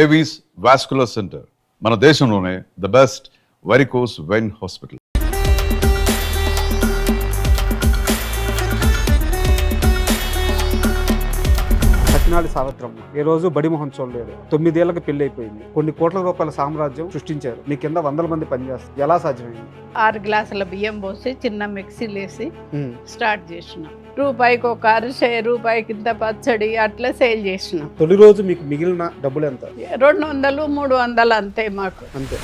Avis vascular center మన దేశంలోనే the best varicose vein hospital. సకినాలి సావిత్రమ్మ ఏ రోజు బడి మొహం చూడలేదు. 9 ఏళ్లకు పెళ్లి అయిపోయింది. కొన్ని కోట్ల రూపాయల సామ్రాజ్యం సృష్టించారు. మీ కింద 100 మంది పనిచేస్తారు. ఎలా సాధ్యమైంది? 6 గ్లాసుల బియ్యం పోసి చిన్న మిక్సీలు వేసి స్టార్ట్ చేసినాం. రూపాయికి ఒక అరిసె, రూపాయికి ఇంత పచ్చడి అట్లా సేల్ చేసినాం. తొలి రోజు మీకు మిగిలిన డబ్బులు ఎంత? 200, 300 అంతే మాకు. అంతే.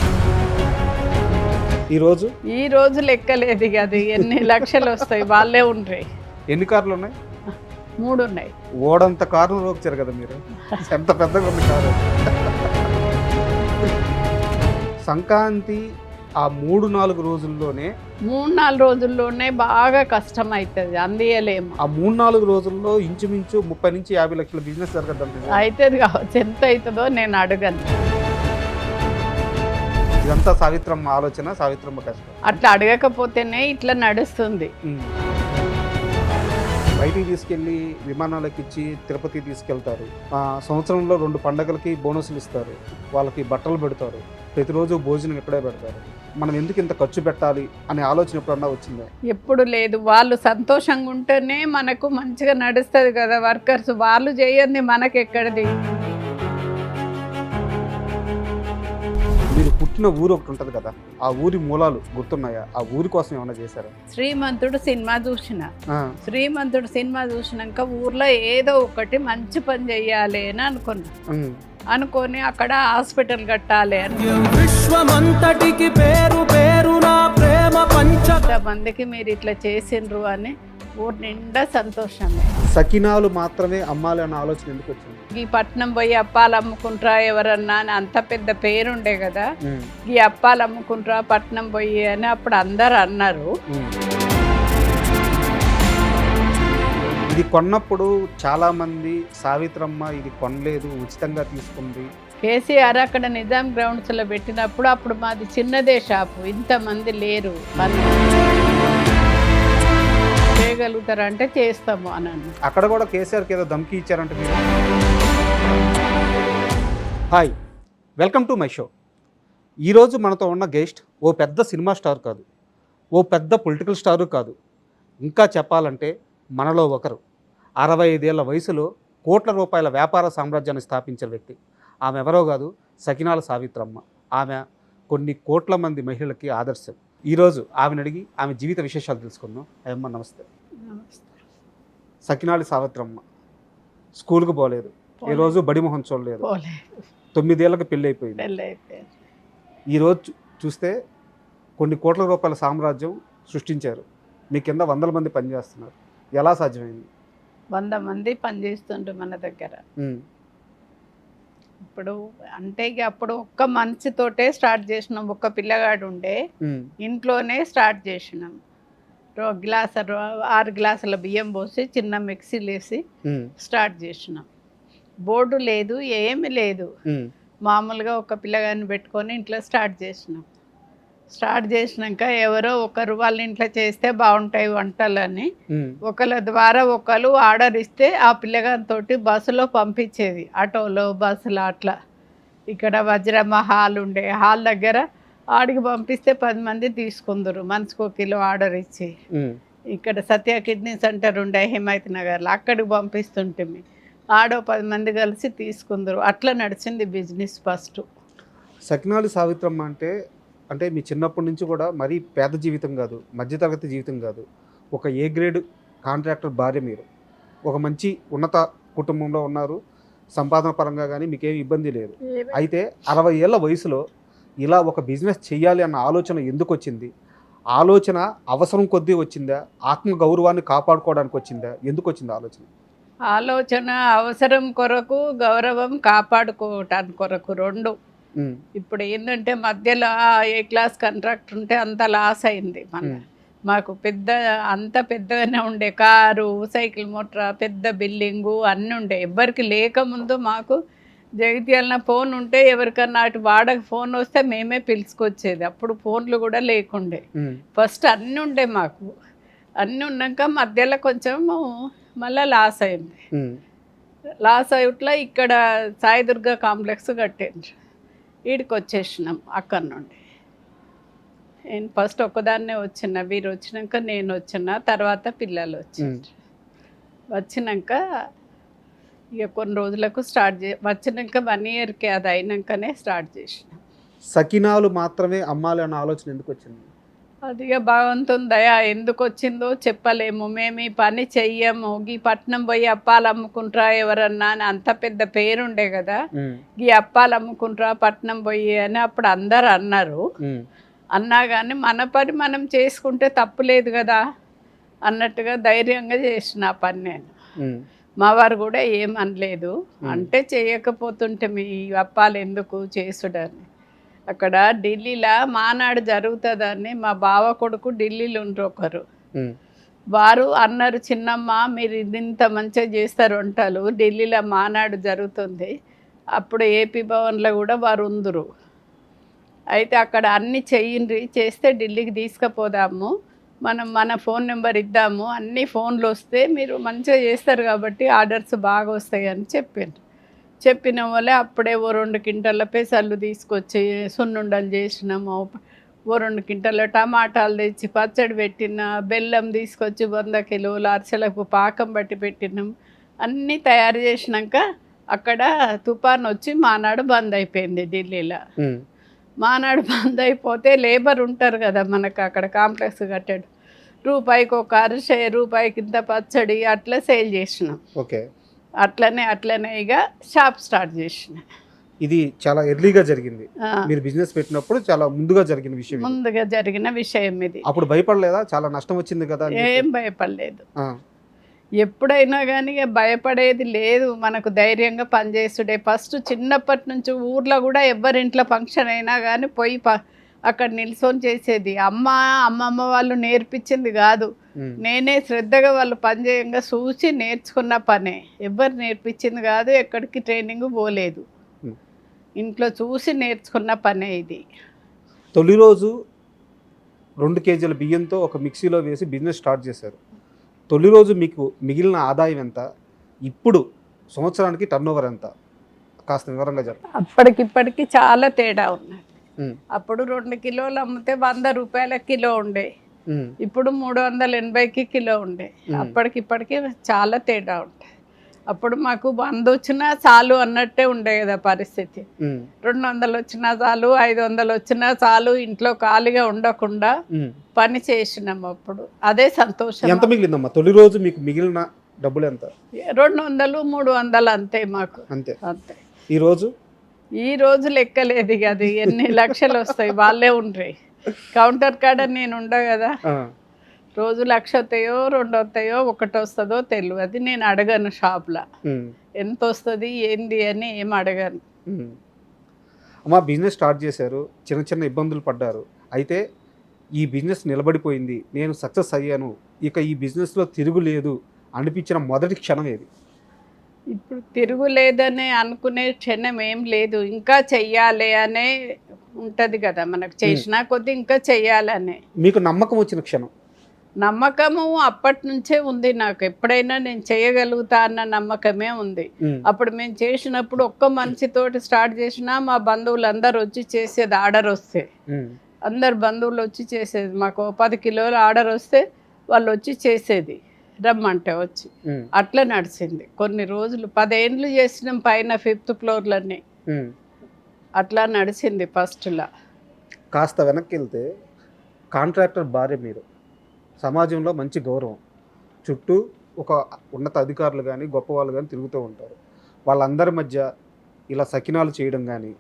ఈ రోజు లెక్కలేదు కదా, ఎన్ని లక్షలు వస్తాయి వాళ్ళే ఉంటాయి. ఎన్ని కార్లు ఉన్నాయి? 3 ఉన్నాయి. ఓడంత కారు రోక్చారు కదా మీరు, ఎంత పెద్దగా ఉంది కారు. సంక్రాంతి ఆ 3-4 రోజుల్లోనే 3-4 రోజుల్లోనే బాగా కష్టం అవుతుంది, అందియలేము. ఆ 3-4 రోజుల్లో ఇంచుమించు 30 నుంచి 50 లక్షల బిజినెస్ జరగద్దు. అవుతుంది కావచ్చు, ఎంత అవుతుందో నేను అడగను. ఇదంతా సావిత్రమ్మ ఆలోచన, సావిత్రమ్మ కష్టం. అట్లా అడగకపోతేనే ఇట్లా నడుస్తుంది. బయటికి తీసుకెళ్ళి విమానాలకు ఇచ్చి తిరుపతి తీసుకెళ్తారు. సంవత్సరంలో 2 పండగలకి బోనసులు ఇస్తారు, వాళ్ళకి బట్టలు పెడతారు, ప్రతిరోజు భోజనం ఇక్కడే పెడతారు. మనం ఎందుకు ఇంత ఖర్చు పెట్టాలి అనే ఆలోచన ఎప్పుడన్నా వచ్చిందా? ఎప్పుడు లేదు. వాళ్ళు సంతోషంగా ఉంటేనే మనకు మంచిగా నడుస్తుంది కదా. వర్కర్స్ వాళ్ళు చేయండి మనకి ఎక్కడిది. మీరు పుట్టిన ఊరు ఒకటి ఉంటుంది కదా, ఆ ఊరి మూలాలు గుర్తున్నాయా? ఆ ఊరి కోసం ఏమైనా చేశారా? శ్రీమంతుడు సినిమా చూసినాక ఊర్లో ఏదో ఒకటి మంచి పని చెయ్యాలి అని అనుకొని అక్కడ హాస్పిటల్ కట్టాలి అని. విశ్వమంతటికి పేరు నా ప్రేమ మందికి మీరు ఇట్లా చేసిండ్రు అని ఊరు నిండా సంతోషమే. సకినాలు మాత్రమే అమ్మాలి అన్న ఆలోచన ఎందుకు వచ్చింది? ఈ పట్నం పోయి అప్పాలు అమ్ముకుంటారా ఎవరన్నా అని అంత పెద్ద పేరుండే కదా. ఈ అప్పాలు అమ్ముకుంటారా పట్నం పోయి అని అప్పుడు అందరు అన్నారు. ఇది కొన్నప్పుడు చాలా మంది సావిత్రమ్మ ఇది కొనలేదు, ఉచితంగా తీసుకుంది. కేసీఆర్ అక్కడ నిజాం గ్రౌండ్స్లో పెట్టినప్పుడు అప్పుడు మాది చిన్నదే షాపు, ఇంతమంది లేరు. చేయగలుగుతారంటే చేస్తాము అని అన్న. అక్కడ కూడా కేసీఆర్కి ఏదో ధమ్కి ఇచ్చారంటే మీరు. Hi, welcome to my show. ఈరోజు మనతో ఉన్న గెస్ట్ ఓ పెద్ద సినిమా స్టార్ కాదు, ఓ పెద్ద పొలిటికల్ స్టారు కాదు, ఇంకా చెప్పాలంటే మనలో ఒకరు. 65 ఏళ్ల వయసులో కోట్ల రూపాయల వ్యాపార సామ్రాజ్యాన్ని స్థాపించిన వ్యక్తి. ఆమె ఎవరో కాదు, సకినాల సావిత్రమ్మ. ఆమె కొన్ని కోట్ల మంది మహిళలకి ఆదర్శం. ఈరోజు ఆమెను అడిగి ఆమె జీవిత విశేషాలు తెలుసుకుందాం. అయ్యమ్మ నమస్తే. సకినాలి సావిత్రమ్మ స్కూల్కి పోలేదు, ఏ రోజు బడి మొహం చూడలేదు, 9 ఏళ్లకు పెళ్ళి అయిపోయింది. ఈరోజు చూస్తే కొన్ని కోట్ల రూపాయల సామ్రాజ్యం సృష్టించారు. మీ కింద 100 మంది పనిచేస్తున్నారు. ఎలా సాధ్యమైంది? 100 మంది పనిచేస్తుండ్రు మన దగ్గర. ఇప్పుడు అంటే అప్పుడు ఒక్క మనిషితోటే స్టార్ట్ చేసినాం. ఒక్క పిల్లగాడు ఉండే ఇంట్లోనే స్టార్ట్ చేసినాం. 6 గ్లాసుల బియ్యం పోసి చిన్న మిక్సీలు వేసి స్టార్ట్ చేసినాం. బోర్డు లేదు, ఏమి లేదు, మామూలుగా ఒక పిల్లగాడిని పెట్టుకొని ఇంట్లో స్టార్ట్ చేసినాక ఎవరో ఒకరు వాళ్ళ ఇంట్లో చేస్తే బాగుంటాయి వంటలని ఒకళ్ళ ద్వారా ఒకళ్ళు ఆర్డర్ ఇస్తే ఆ పిల్లగానితో బస్సులో పంపించేది, ఆటోలో బస్సులో అట్లా. ఇక్కడ వజ్రమ్మ హాల్ ఉండే, హాల్ దగ్గర ఆడికి పంపిస్తే 10 మంది తీసుకుందరు, మనిషికి 1 కిలో ఆర్డర్ ఇచ్చి. ఇక్కడ సత్య కిడ్నీ సెంటర్ ఉండే హిమాయత్ నగర్లో, అక్కడికి పంపిస్తుంటే ఆడో 10 మంది కలిసి తీసుకుందరు. అట్లా నడిచింది బిజినెస్ ఫస్ట్. సకినాలి సావిత్రమ్మ అంటే మీ చిన్నప్పటి నుంచి కూడా మరీ పేద జీవితం కాదు, మధ్యతరగతి జీవితం కాదు, ఒక ఏ గ్రేడ్ కాంట్రాక్టర్ భార్య. మీరు ఒక మంచి ఉన్నత కుటుంబంలో ఉన్నారు, సంపాదన పరంగా కానీ మీకేమి ఇబ్బంది లేదు. అయితే 60 ఏళ్ల వయసులో ఇలా ఒక బిజినెస్ చెయ్యాలి అన్న ఆలోచన ఎందుకు వచ్చింది? ఆలోచన అవసరం కొద్దీ వచ్చిందా, ఆత్మగౌరవాన్ని కాపాడుకోవడానికి వచ్చిందా? ఎందుకు వచ్చింది ఆలోచన? ఆలోచన అవసరం కొరకు, గౌరవం కాపాడుకోవటానికి కొరకు, 2. ఇప్పుడు ఏంటంటే మధ్యలో ఏ క్లాస్ కాంట్రాక్ట్ ఉంటే అంత లాస్ అయింది. మాకు అంత పెద్దగానే ఉండే కారు, సైకిల్ మోటార్, పెద్ద బిల్డింగు అన్నీ ఉండే. ఎవ్వరికి లేకముందు మాకు జగిత్యాల ఫోన్ ఉంటే ఎవరికన్నా అటు వాడక ఫోన్ వస్తే మేమే పిలుచుకొచ్చేది. అప్పుడు ఫోన్లు కూడా లేకుండే. ఫస్ట్ అన్నీ ఉండే మాకు. అన్నీ ఉన్నాక మధ్యలో కొంచెం మళ్ళీ లాస్ అయింది. లాస్ అవుట్లా ఇక్కడ సాయిదుర్గ కాంప్లెక్స్ కట్టిండ్రు. ఈడికి వచ్చేసినాం అక్కడి నుండి. నేను ఫస్ట్ ఒక్కదాన్నే వచ్చిన, వీరు వచ్చినాక నేను వచ్చిన, తర్వాత పిల్లలు వచ్చిండ్రు. వచ్చినాక ఇక కొన్ని రోజులకు వచ్చినాక 1 ఇయర్కి అది అయినాకనే స్టార్ట్ చేసిన. సకినాలు మాత్రమే అమ్మాలి అన్న ఆలోచన ఎందుకు వచ్చింది? అది ఇక భగవంతుని దయ ఎందుకు వచ్చిందో చెప్పలేము. మేము ఈ పని చెయ్యము, ఈ పట్నం పోయి అప్పాలు అమ్ముకుంటారా ఎవరన్నా అని అంత పెద్ద పేరుండే కదా, ఈ అప్పాలు అమ్ముకుంటారా పట్నం పోయి అని అప్పుడు అందరు అన్నారు. అన్నా కానీ మన పని మనం చేసుకుంటే తప్పులేదు కదా అన్నట్టుగా ఢైర్యంగా చేసిన ఆ పని నేను. మా వారు కూడా ఏమనలేదు. అంటే చేయకపోతుంటే మీ అప్పాలు ఎందుకు చేసుడని. అక్కడ ఢిల్లీలో మానాడు జరుగుతుందని మా బావ కొడుకు ఢిల్లీలో ఉండరు ఒకరు, వారు అన్నారు, చిన్నమ్మ మీరు ఇంత మంచిగా చేస్తారు వంటలు, ఢిల్లీలో మానాడు జరుగుతుంది, అప్పుడు ఏపీ భవన్లో కూడా వారు ఉందరు. అయితే అక్కడ అన్నీ చెయ్యండి, చేస్తే ఢిల్లీకి తీసుకుపోదాము, మనం మన ఫోన్ నెంబర్ ఇద్దాము, అన్ని ఫోన్లు వస్తే మీరు మంచిగా చేస్తారు కాబట్టి ఆర్డర్స్ బాగా వస్తాయి అని చెప్పిన వాళ్ళే అప్పుడే 2 క్వింటాల పెసళ్ళు తీసుకొచ్చి సున్నుండలు చేసినాము, 2 క్వింటాల టమాటాలు తెచ్చి పచ్చడి పెట్టిన, బెల్లం తీసుకొచ్చి 100 కిలోల అరిసెలకు పాకం బట్టి పెట్టినాం. అన్నీ తయారు చేసినాక అక్కడ తుఫాన్ వచ్చి మానాడు బంద్ అయిపోయింది ఢిల్లీలో. మానాడు బంద్ అయిపోతే లేబర్ ఉంటారు కదా మనకు అక్కడ కాంప్లెక్స్ కట్టాడు, రూపాయికి ఒక అరిసె, రూపాయికి ఇంత పచ్చడి అట్లా సేల్ చేసినాం. ఓకే, అట్లనే ఇక షాప్ స్టార్ట్ చేసిన. ఇది చాలా ఎర్లీగా జరిగింది. మీరు బిజినెస్ పెట్టినప్పుడు చాలా ముందుగా జరిగిన విషయం ఇది. అప్పుడు భయపడలేదా? చాలా నష్టం వచ్చింది కదా. ఏం భయపడలేదు. ఎప్పుడైనా కానీ భయపడేది లేదు, మనకు ధైర్యంగా పనిచేస్తుండే. ఫస్ట్ చిన్నప్పటి నుంచి ఊర్లో కూడా ఎవరింట్లో ఫంక్షన్ అయినా కానీ పోయి అక్కడ నిల్చొని చేసేది. అమ్మమ్మ వాళ్ళు నేర్పించింది కాదు, నేనే శ్రద్ధగా వాళ్ళు పనిచేయంగా చూసి నేర్చుకున్న పనే. ఎవరు నేర్పించింది కాదు, ఎక్కడికి ట్రైనింగ్ పోలేదు, ఇంట్లో చూసి నేర్చుకున్న పనే ఇది. తొలి రోజు 2 కేజీల బియ్యంతో ఒక మిక్సీలో వేసి బిజినెస్ స్టార్ట్ చేశారు. తొలి రోజు మీకు మిగిలిన ఆదాయం ఎంత? ఇప్పుడు సంవత్సరానికి టర్నోవర్ ఎంత? కాస్త వివరంగా చెప్పండి. అప్పటికిప్పటికి చాలా తేడా ఉన్నది. అప్పుడు 2 కిలోలు అమ్మితే 100 రూపాయల కిలో ఉండే, ఇప్పుడు 380కి కిలో ఉండే. అప్పటికిప్పటికి చాలా తేడా ఉంటాయి. అప్పుడు మాకు 100 వచ్చినా చాలు అన్నట్టే ఉండే కదా పరిస్థితి. 200 వచ్చినా చాలు, 500 వచ్చినా చాలు, ఇంట్లో ఖాళీగా ఉండకుండా పని చేసినాము. అప్పుడు అదే సంతోషం. ఎంత మిగిలిందమ్మా తొలి రోజు మీకు? మిగిలిన డబ్బులు ఎంత? 200, 300 అంతే మాకు. అంతే. ఈ రోజు లెక్కలేదు ఇక, అది ఎన్ని లక్షలు వస్తాయి వాళ్ళే ఉండ్రి. కౌంటర్ కాడ నేను ఉండ కదా, రోజు 1,00,000 వస్తాయో 2 వస్తాయో 1 వస్తుందో తెలియదు. నేను అడగను షాప్లో ఎంత వస్తుంది ఏంది అని ఏం అడగను. అమ్మా బిజినెస్ స్టార్ట్ చేశారు, చిన్న ఇబ్బందులు పడ్డారు, అయితే ఈ బిజినెస్ నిలబడిపోయింది, నేను సక్సెస్ అయ్యాను, ఇక ఈ బిజినెస్లో తిరుగులేదు అనిపించిన మొదటి క్షణం ఏది? ఇప్పుడు తిరుగులేదనే అనుకునే క్షణం ఏం లేదు, ఇంకా చెయ్యాలి అనే ఉంటుంది కదా మనకు, చేసినా కొద్ది ఇంకా చెయ్యాలనే. మీకు నమ్మకం వచ్చిన క్షణం? నమ్మకము అప్పటి నుంచే ఉంది నాకు, ఎప్పుడైనా నేను చేయగలుగుతా అన్న నమ్మకమే ఉంది. అప్పుడు మేము చేసినప్పుడు ఒక్క మనిషితోటి స్టార్ట్ చేసినా మా బంధువులు అందరు వచ్చి చేసేది. ఆర్డర్ వస్తే అందరు బంధువులు వచ్చి చేసేది. మాకు 10 కిలోల ఆర్డర్ వస్తే వాళ్ళు వచ్చి చేసేది, రమ్మంటే వచ్చి. అట్లా నడిచింది కొన్ని రోజులు, 10 ఏళ్ళు చేసినాం పైన 5th ఫ్లోర్లన్నీ. అట్లా నడిచింది ఫస్ట్లో. కాస్త వెనక్కి వెళ్తే కాంట్రాక్టర్ భార్య మీరు, సమాజంలో మంచి గౌరవం, చుట్టూ ఒక ఉన్నత అధికారులు కానీ గొప్ప వాళ్ళు కానీ తిరుగుతూ ఉంటారు. వాళ్ళందరి మధ్య ఇలా సకినాలు చేయడం కానీ,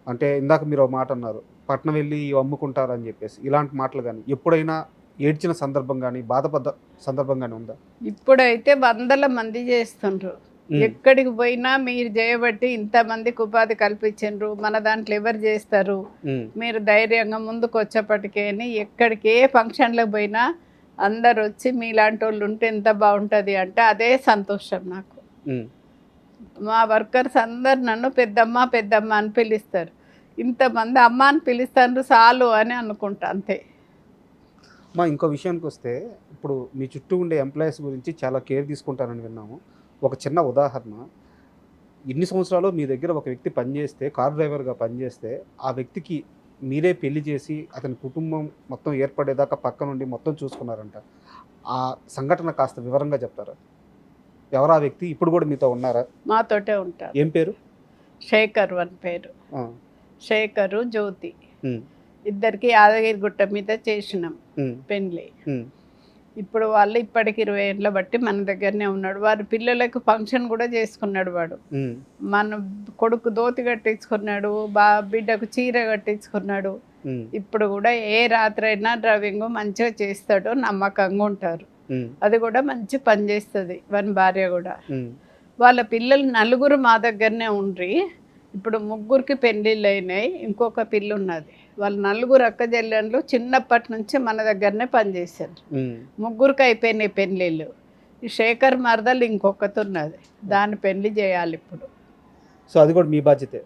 అంటే ఇందాక మీరు ఒక మాట అన్నారు పట్నం వెళ్ళి అమ్ముకుంటారని చెప్పేసి, ఇలాంటి మాటలు కానీ ఎప్పుడైనా ఏడ్చిన సందర్భం కానీ బాధపడ్డ సందర్భం కానీ ఉందా? ఇప్పుడైతే 100 మంది చేస్తుండ్రు, ఎక్కడికి పోయినా మీరు చేయబట్టి ఇంతమందికి ఉపాధి కల్పించండ్రు, మన దాంట్లో ఎవరు చేస్తారు, మీరు ధైర్యంగా ముందుకు వచ్చేప్పటికే అని. ఎక్కడికి ఏ ఫంక్షన్లకు పోయినా అందరు వచ్చి మీలాంటి వాళ్ళు ఉంటే ఎంత బాగుంటుంది అంటే అదే సంతోషం నాకు. మా వర్కర్స్ అందరు నన్ను పెద్దమ్మ పెద్దమ్మ అని పిలుస్తారు, ఇంతమంది అమ్మ అని పిలుస్తారు చాలు అని అనుకుంటా, అంతే. మా ఇంకో విషయానికి వస్తే, ఇప్పుడు మీ చుట్టూ ఉండే ఎంప్లాయీస్ గురించి చాలా కేర్ తీసుకుంటారని విన్నాము. ఒక చిన్న ఉదాహరణ, ఇన్ని సంవత్సరాలు మీ దగ్గర ఒక వ్యక్తి పనిచేస్తే, కార్ డ్రైవర్గా పనిచేస్తే, ఆ వ్యక్తికి మీరే పెళ్లి చేసి అతని కుటుంబం మొత్తం ఏర్పడేదాకా పక్క నుండి మొత్తం చూసుకున్నారంట. ఆ సంఘటన కాస్త వివరంగా చెప్తారా? ఎవరు ఆ వ్యక్తి? ఇప్పుడు కూడా మీతో ఉన్నారా? మాతోటే ఉంటారు. ఏం పేరు? శేఖర్ వన్ పేరు. ఆ, శేఖరు, జ్యోతి. ఉమ్, ఇద్దరికి యాదగిరి గుట్ట మీద చేసినాం ఉమ్, పెళ్ళి. ఉమ్, ఇప్పుడు వాళ్ళు ఇప్పటికి 20 ఏళ్ళ బట్టి మన దగ్గరనే ఉన్నాడు. వారి పిల్లలకు ఫంక్షన్ కూడా చేసుకున్నాడు వాడు. ఉమ్, మన కొడుకు ధోతి కట్టించుకున్నాడు, బిడ్డకు చీర కట్టించుకున్నాడు. ఉమ్, ఇప్పుడు కూడా ఏ రాత్రైనా డ్రైవింగ్ మంచిగా చేస్తాడు, నమ్మకంగా ఉంటారు. ఉమ్, అది కూడా మంచి పని చేస్తుంది వాని భార్య కూడా. ఉమ్, వాళ్ళ పిల్లలు 4 మా దగ్గరనే ఉండ్రి. ఇప్పుడు 3కి పెళ్ళిళ్ళు అయినాయి, ఇంకొక పిల్ల ఉన్నది. వాళ్ళు 4 అక్క చెల్లెళ్ళు చిన్నప్పటి నుంచి మన దగ్గరనే పనిచేశారు. ఉమ్. 3కి అయిపోయినాయి పెళ్ళిళ్ళు. ఈ శేఖర్ మరదలు ఇంకొకటి ఉన్నది, దాని పెళ్లి చేయాలి ఇప్పుడు. సో అది కూడా మీ బాధ్యతే.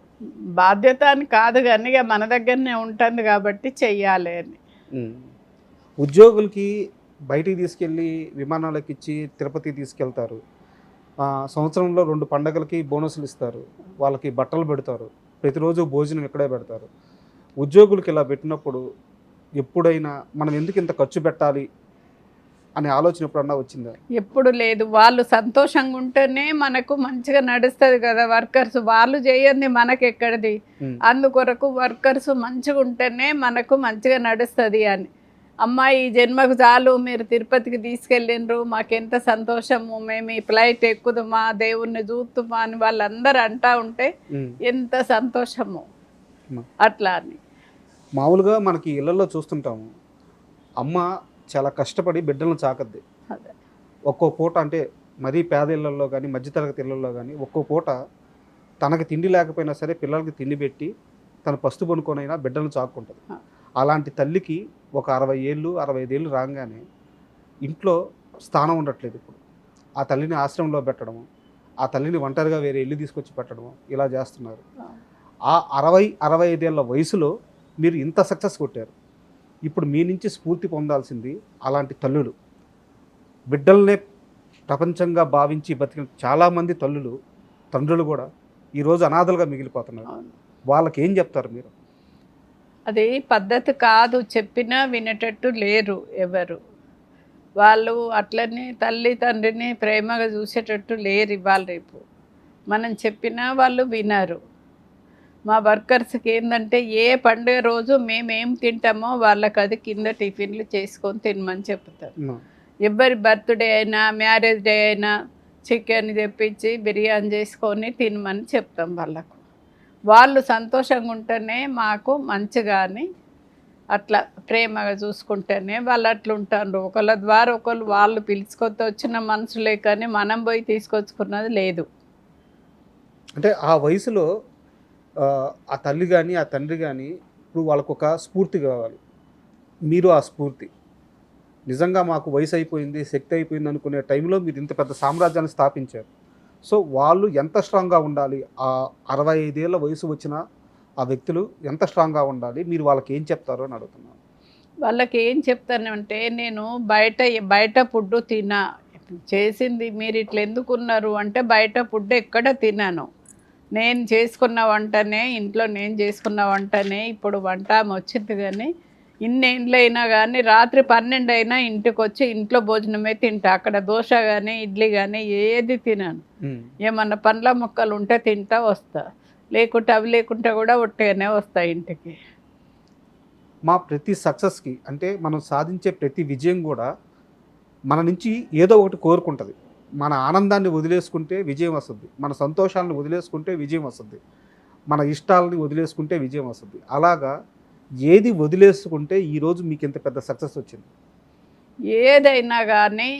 బాధ్యత అని కాదు కానీ ఇక మన దగ్గరనే ఉంటుంది కాబట్టి చెయ్యాలి అని. ఉమ్. ఉద్యోగులకి బయటికి తీసుకెళ్ళి విమానాలకు ఇచ్చి తిరుపతి తీసుకెళ్తారు. సంవత్సరంలో 2 పండగలకి బోనసులు ఇస్తారు, వాళ్ళకి బట్టలు పెడతారు, ప్రతిరోజు భోజనం ఇక్కడే పెడతారు. ఉద్యోగులకి ఇలా పెట్టినప్పుడు ఎప్పుడైనా మనం ఎందుకు ఇంత ఖర్చు పెట్టాలి అనే ఆలోచన ఎప్పుడన్నా వచ్చిందా? ఎప్పుడు లేదు. వాళ్ళు సంతోషంగా ఉంటేనే మనకు మంచిగా నడుస్తుంది కదా. వర్కర్స్ వాళ్ళు చేయండి మనకు ఎక్కడిది. అందుకొరకు వర్కర్స్ మంచిగా ఉంటేనే మనకు మంచిగా నడుస్తుంది అని. అమ్మాయి ఈ జన్మకు చాలు, మీరు తిరుపతికి తీసుకెళ్ళిండ్రు, మాకెంత సంతోషము, మేము ఈ ఫ్లైట్ ఎక్కుదుమా, దేవుణ్ణి చూస్తుమా అని వాళ్ళందరూ అంటా ఉంటే ఎంత సంతోషము అట్లా అని. మామూలుగా మనకి ఇళ్లలో చూస్తుంటాము, అమ్మ చాలా కష్టపడి బిడ్డలను చాకద్ది. అదే ఒక్కో పూట, అంటే మరీ పేద ఇళ్లలో కానీ మధ్యతరగతి ఇళ్లలో కానీ ఒక్కో పూట తనకి తిండి లేకపోయినా సరే పిల్లలకి తిండి పెట్టి తన పస్తు పనుకొనైనా బిడ్డలను చాక్కుంటుంది. అలాంటి తల్లికి ఒక 60 ఏళ్ళు 65 ఏళ్ళు రాగానే ఇంట్లో స్థానం ఉండట్లేదు. ఇప్పుడు ఆ తల్లిని ఆశ్రమంలో పెట్టడము, ఆ తల్లిని ఒంటరిగా వేరే ఇల్లు తీసుకొచ్చి పెట్టడము, ఇలా చేస్తున్నారు. ఆ 60-65 ఏళ్ళ వయసులో మీరు ఇంత సక్సెస్ కొట్టారు. ఇప్పుడు మీ నుంచి స్ఫూర్తి పొందాల్సింది అలాంటి తల్లులు, బిడ్డలనే ప్రపంచంగా భావించి బతికిన చాలామంది తల్లులు, తండ్రులు కూడా ఈరోజు అనాథలుగా మిగిలిపోతున్నారు. వాళ్ళకి ఏం చెప్తారు మీరు? అది పద్ధతి కాదు, చెప్పినా వినేటట్టు లేరు ఎవరు. వాళ్ళు అట్లనే తల్లి తండ్రిని ప్రేమగా చూసేటట్టు లేరు ఇవాళ రేపు. మనం చెప్పినా వాళ్ళు వినరు. మా వర్కర్స్కి ఏంటంటే ఏ పండుగ రోజు మేమేం తింటామో వాళ్ళకి అది కింద టిఫిన్లు చేసుకొని తినమని చెప్తారు. ఎవరి బర్త్డే అయినా మ్యారేజ్ డే అయినా చికెన్ తెప్పించి బిర్యానీ చేసుకొని తినమని చెప్తాం వాళ్ళకు. వాళ్ళు సంతోషంగా ఉంటేనే మాకు మంచిగాని, అట్లా ప్రేమగా చూసుకుంటేనే వాళ్ళు అట్లా ఉంటారు. ఒకళ్ళ ద్వారా ఒకళ్ళు వాళ్ళు పిలుచుకొచ్చి వచ్చిన మనుషులే కానీ మనం పోయి తీసుకొచ్చుకున్నది లేదు. అంటే ఆ వయసులో ఆ తల్లి కానీ ఆ తండ్రి కానీ ఇప్పుడు వాళ్ళకు ఒక స్ఫూర్తి కావాలి. మీరు ఆ స్ఫూర్తి, నిజంగా మాకు వయసు అయిపోయింది, శక్తి అయిపోయింది అనుకునే టైంలో మీరు ఇంత పెద్ద సామ్రాజ్యాన్ని స్థాపించారు. సో వాళ్ళు ఎంత స్ట్రాంగ్గా ఉండాలి? ఆ 65 ఏళ్ళ వయసు వచ్చిన ఆ వ్యక్తులు ఎంత స్ట్రాంగ్గా ఉండాలి? మీరు వాళ్ళకి ఏం చెప్తారో అని అడుగుతున్నాను. వాళ్ళకి ఏం చెప్తానంటే, నేను బయట ఫుడ్ తినా, చేసింది మీరు ఇట్లా ఎందుకున్నారు అంటే, బయట ఫుడ్ ఎక్కడ తినాను, నేను చేసుకున్న వంటనే, ఇంట్లో నేను చేసుకున్న వంటనే. ఇప్పుడు వంట వచ్చింది కానీ ఇన్నేళ్ళైనా కానీ రాత్రి 12 అయినా ఇంటికి వచ్చి ఇంట్లో భోజనమే తింటా. అక్కడ దోశ కానీ ఇడ్లీ కానీ ఏది తినాను. ఏమన్నా పండ్ల మొక్కలు ఉంటే తింటా వస్తా, లేకుంటే అవి లేకుంటే కూడా ఒట్టిగానే వస్తా ఇంటికి. మా ప్రతి సక్సెస్కి, అంటే మనం సాధించే ప్రతి విజయం కూడా మన నుంచి ఏదో ఒకటి కోరుకుంటుంది. మన ఆనందాన్ని వదిలేసుకుంటే విజయం వస్తుంది, మన సంతోషాలను వదిలేసుకుంటే విజయం వస్తుంది, మన ఇష్టాలని వదిలేసుకుంటే విజయం వస్తుంది. అలాగా ఏది వదిలేసుకుంటే ఈరోజు మీకు ఇంత పెద్ద సక్సెస్ వచ్చింది? ఏదైనా కానీ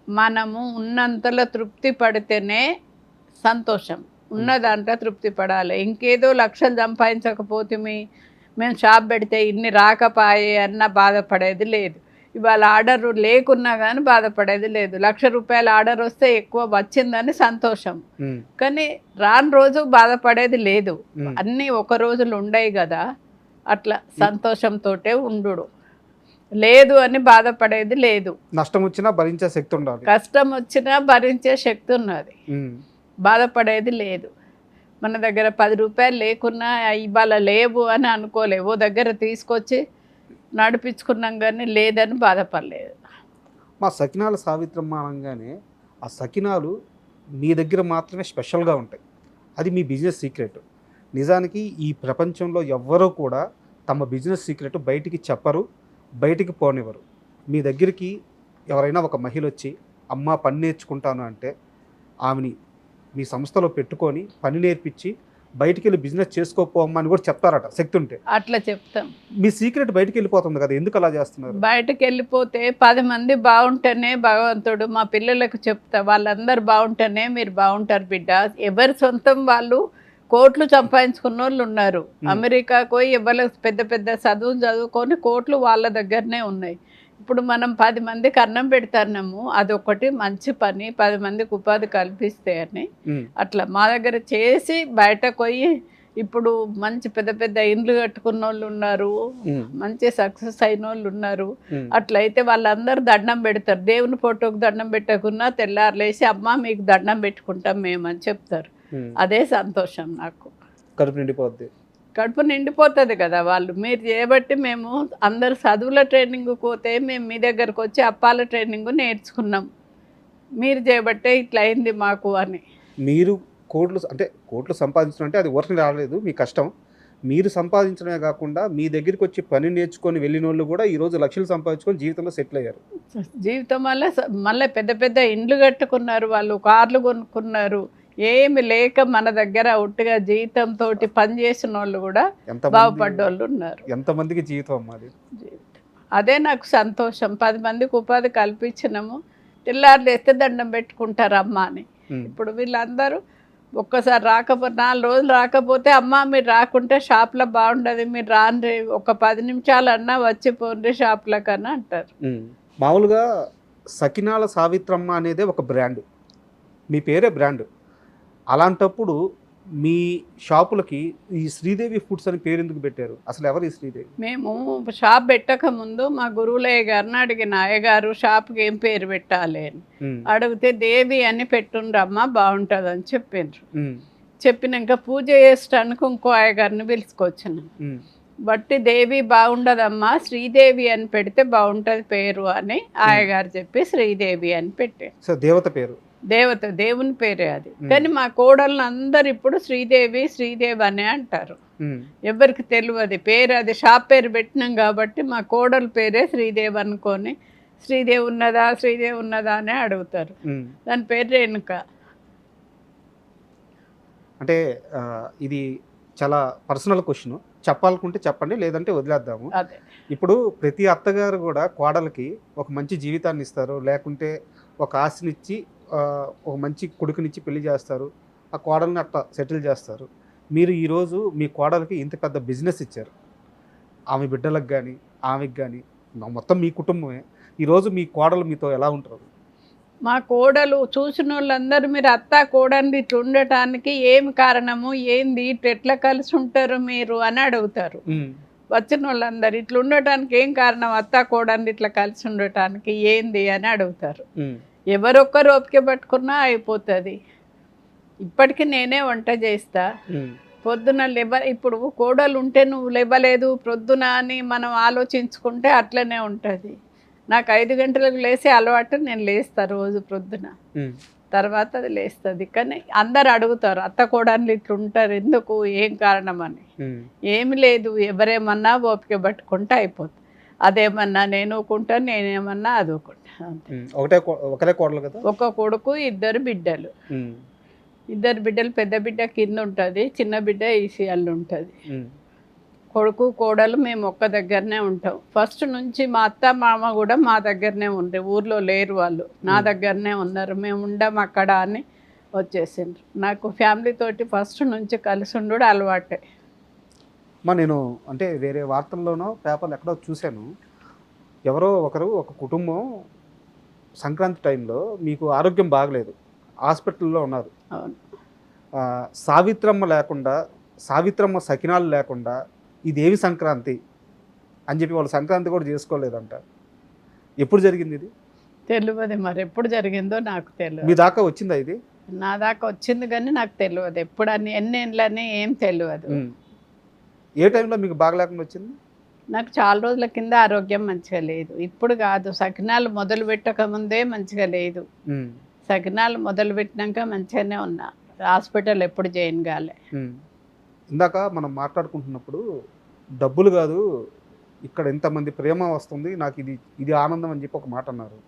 మనము ఉన్నంతలో తృప్తి పడితేనే సంతోషం. ఉన్న దాంట్లో తృప్తి పడాలి. ఇంకేదో లక్షలు సంపాదించకపోతే మేము షాప్ పెడితే ఇన్ని రాకపాయే అన్న బాధపడేది లేదు. ఇవాళ ఆర్డర్ లేకున్నా కానీ బాధపడేది లేదు. ₹1,00,000 ఆర్డర్ వస్తే ఎక్కువ వచ్చిందని సంతోషం. కానీ రాని రోజు బాధపడేది లేదు. అన్నీ ఒక రోజులు ఉండయి కదా, అట్లా సంతోషంతో ఉండు. లేదు అని బాధపడేది లేదు. నష్టం వచ్చినా భరించే శక్తి ఉండాలి. కష్టం వచ్చినా భరించే శక్తి ఉన్నది. ఉమ్, బాధపడేది లేదు. మన దగ్గర 10 రూపాయలు లేకున్నా ఇవాళ లేవు అని అనుకోలేవు. దగ్గర తీసుకొచ్చి నడిపించుకున్నాం కానీ లేదని బాధపడలేదు. మా సకినాల సావిత్రమ్మ అనగానే ఆ సకినాలు మీ దగ్గర మాత్రమే స్పెషల్గా ఉంటాయి. అది మీ బిజినెస్ సీక్రెట్. నిజానికి ఈ ప్రపంచంలో ఎవ్వరూ కూడా తమ బిజినెస్ సీక్రెట్ బయటికి చెప్పరు, బయటికి పోనివ్వరు. మీ దగ్గరికి ఎవరైనా ఒక మహిళ వచ్చి అమ్మ పని నేర్చుకుంటాను అంటే ఆమెని మీ సంస్థలో పెట్టుకొని పని నేర్పించి బయటికి వెళ్ళి బిజినెస్ చేసుకోపోమ్మా అని కూడా చెప్తారట శక్తి ఉంటే. అట్లా చెప్తాం. మీ సీక్రెట్ బయటికి వెళ్ళిపోతుంది కదా, ఎందుకు అలా చేస్తున్నారు? బయటకు వెళ్ళిపోతే 10 మంది బాగుంటేనే భగవంతుడు మా పిల్లలకు చెప్తా, వాళ్ళందరూ బాగుంటేనే మీరు బాగుంటారు బిడ్డ. ఎవరి సొంతం వాళ్ళు కోట్లు సంపాదించుకున్న వాళ్ళు ఉన్నారు. అమెరికాకు పోయి ఎవరు పెద్ద పెద్ద చదువులు చదువుకొని కోట్లు వాళ్ళ దగ్గరనే ఉన్నాయి. ఇప్పుడు మనం 10 మందికి అన్నం పెడతాము, అదొకటి మంచి పని, 10 మందికి ఉపాధి కల్పిస్తే అని అట్లా మా దగ్గర చేసి బయటకు పోయి ఇప్పుడు మంచి పెద్ద పెద్ద ఇండ్లు కట్టుకున్న వాళ్ళు ఉన్నారు, మంచి సక్సెస్ అయిన వాళ్ళు ఉన్నారు. అట్లయితే వాళ్ళందరూ దండం పెడతారు. దేవుని ఫోటోకి దండం పెట్టకున్నా తెల్లారులేసి అమ్మ మీకు దండం పెట్టుకుంటాం మేమని చెప్తారు. అదే సంతోషం నాకు. కడుపు నిండిపోద్ది. కడుపు నిండిపోతుంది కదా. వాళ్ళు మీరు చేయబట్టి మేము అందరు చదువుల ట్రైనింగ్ పోతే మేము మీ దగ్గరకు వచ్చి అప్పాల ట్రైనింగ్ నేర్చుకున్నాం. మీరు చేయబట్టే ఇట్లా అయింది మాకు అని. మీరు కోట్లు సంపాదించడం అంటే అది ఊరికి రాలేదు, మీ కష్టం. మీరు సంపాదించడమే కాకుండా మీ దగ్గరికి వచ్చి పని నేర్చుకొని వెళ్ళిన వాళ్ళు కూడా ఈరోజు లక్షలు సంపాదించుకొని జీవితంలో సెటిల్ అయ్యారు. జీవితం వల్ల మళ్ళీ పెద్ద పెద్ద ఇండ్లు కట్టుకున్నారు, వాళ్ళు కార్లు కొనుక్కున్నారు. ఏమి లేక మన దగ్గర ఒట్టిగా జీవితంతో పని చేసిన వాళ్ళు కూడా బాగుపడ్డోళ్ళు ఉన్నారు. ఎంతమందికి జీవితం అమ్మాది. అదే నాకు సంతోషం. 10 మందికి ఉపాధి కల్పించినాము. తెల్లారులు ఎత్తే దండం పెట్టుకుంటారు అమ్మ అని. ఇప్పుడు వీళ్ళందరూ ఒక్కసారి 4 రోజులు రాకపోతే అమ్మ మీరు రాకుంటే షాప్లో బాగుండదు, మీరు రాండి, ఒక 10 నిమిషాలు అన్నా వచ్చి పోండి షాప్లకన్నా అంటారు. మామూలుగా సకినాల సావిత్రమ్మ అనేదే ఒక బ్రాండ్, మీ పేరే బ్రాండ్. అలాంటప్పుడు మీ షాపులకి ఈ శ్రీదేవి ఫుడ్స్ అని పేరు ఎందుకు పెట్టారు? అసలు ఎవరు ఈ శ్రీదేవి? మేము షాప్ పెట్టక ముందు మా గురువులయ్య గారిని అడిగిన, అయ్యగారు షాప్కి ఏం పేరు పెట్టాలి అని అడిగితే దేవి అని పెట్టుండ్రమ్మా బాగుంటుంది అని చెప్పిండ్రు. చెప్పినాక పూజ చేసడానికి ఇంకో అయ్యగారిని పిలుచుకొచ్చిన బట్టి దేవి బాగుండదమ్మా శ్రీదేవి అని పెడితే బాగుంటుంది పేరు అని అయ్యగారు చెప్పి శ్రీదేవి అని పెట్టారు. సో దేవత పేరు, దేవుని పేరే అది. కానీ మా కోడళ్ళని అందరు ఇప్పుడు శ్రీదేవి శ్రీదేవి అనే అంటారు. ఎవరికి తెలియదు పేరు, అది షాప్ పేరు పెట్టినాం కాబట్టి మా కోడల పేరే శ్రీదేవి అనుకొని శ్రీదేవి ఉన్నదా అని అడుగుతారు. దాని పేరు రేణుక. అంటే ఇది చాలా పర్సనల్ క్వశ్చన్, చెప్పాలనుకుంటే చెప్పండి, లేదంటే వదిలేద్దాము. అదే ఇప్పుడు ప్రతి అత్తగారు కూడా కోడలికి ఒక మంచి జీవితాన్ని ఇస్తారు, లేకుంటే ఒక ఆశనిచ్చి ఒక మంచి కొడుకునిచ్చి పెళ్లి చేస్తారు, ఆ కోడల్ని అట్లా సెటిల్ చేస్తారు. మీరు ఈరోజు మీ కోడలికి ఇంత పెద్ద బిజినెస్ ఇచ్చారు, ఆమె బిడ్డలకు కానీ ఆమెకి కానీ మొత్తం మీ కుటుంబమే. ఈరోజు మీ కోడలు మీతో ఎలా ఉంటారు? మా కోడలు చూసిన వాళ్ళందరూ మీరు అత్త కోడలు ఇట్లా ఉండటానికి ఏమి కారణము ఏంది, ఇట్లా ఎట్లా కలిసి ఉంటారు మీరు అని అడుగుతారు. వచ్చిన వాళ్ళందరూ ఇట్లా ఉండటానికి ఏం కారణం, అత్త కోడలు ఇట్లా కలిసి ఉండటానికి ఏంది అని అడుగుతారు. ఎవరొక్కరు ఓపిక పట్టుకున్నా అయిపోతుంది. ఇప్పటికీ నేనే వంట చేస్తా. పొద్దున ఇప్పుడు కోడలు ఉంటే నువ్వు లేవలేదు ప్రొద్దున అని మనం ఆలోచించుకుంటే అట్లనే ఉంటుంది. నాకు 5 గంటలకు లేసే అలవాటు, నేను లేస్తా రోజు ప్రొద్దున, తర్వాత అది లేస్తుంది. కానీ అందరు అడుగుతారు అత్త కోడలు ఇట్లా ఉంటారు ఎందుకు, ఏం కారణం అని. ఏమి లేదు, ఎవరేమన్నా ఓపిక పట్టుకుంటే అయిపోతుంది. అదేమన్నా నేను ఊకుంటాను, నేనేమన్నా అది ఊకుంటా. ఒకటే కోడలు కదా? ఒక కొడుకు 2 బిడ్డలు. 2 బిడ్డలు, పెద్ద బిడ్డ కింద ఉంటుంది, చిన్న బిడ్డ ఈసీఎల్ ఉంటుంది. కొడుకు కోడలు మేము ఒక్క దగ్గరనే ఉంటాం. ఫస్ట్ నుంచి మా అత్త మామ కూడా మా దగ్గరనే ఉండే, ఊర్లో లేరు వాళ్ళు, నా దగ్గరనే ఉన్నారు. మేము ఉండం అక్కడ అని వచ్చేసిండ్రు. నాకు ఫ్యామిలీ తోటి ఫస్ట్ నుంచి కలిసి ఉండడు అలవాటే. నేను అంటే వేరే వార్తల్లోనో పేపర్లు ఎక్కడో చూశాను, ఎవరో ఒకరు ఒక కుటుంబం సంక్రాంతి టైంలో మీకు ఆరోగ్యం బాగలేదు, హాస్పిటల్లో ఉన్నారు. సావిత్రమ్మ లేకుండా, సావిత్రమ్మ సకినాలు లేకుండా ఇదేవి సంక్రాంతి అని చెప్పి వాళ్ళు సంక్రాంతి కూడా చేసుకోలేదంట. ఎప్పుడు జరిగింది ఇది? తెలియదు మరి ఎప్పుడు జరిగిందో నాకు మీ తెలియదు. దాకా వచ్చిందా ఇది? నా దాకా వచ్చింది కానీ నాకు తెలియదు ఎప్పుడు అని ఎన్ని ఏళ్ళని ఏం తెలియదు. ఏ టైంలో మీకు బాగా లేకుండా వచ్చింది? నాకు చాలా రోజుల కింద ఆరోగ్యం మంచిగా లేదు, ఇప్పుడు కాదు. సకినాలు మొదలు పెట్టక ముందే మంచిగా లేదు, సకినాలు మొదలు పెట్టినాక మంచిగానే ఉన్నా. హాస్పిటల్ ఎప్పుడు జాయిన్ కాలే. ఇందాక మనం మాట్లాడుకుంటున్నప్పుడు డబ్బులు కాదు, ఇక్కడ ఇంతమంది ప్రేమ వస్తుంది నాకు, ఇది ఆనందం అని చెప్పి ఒక మాట అన్నారు.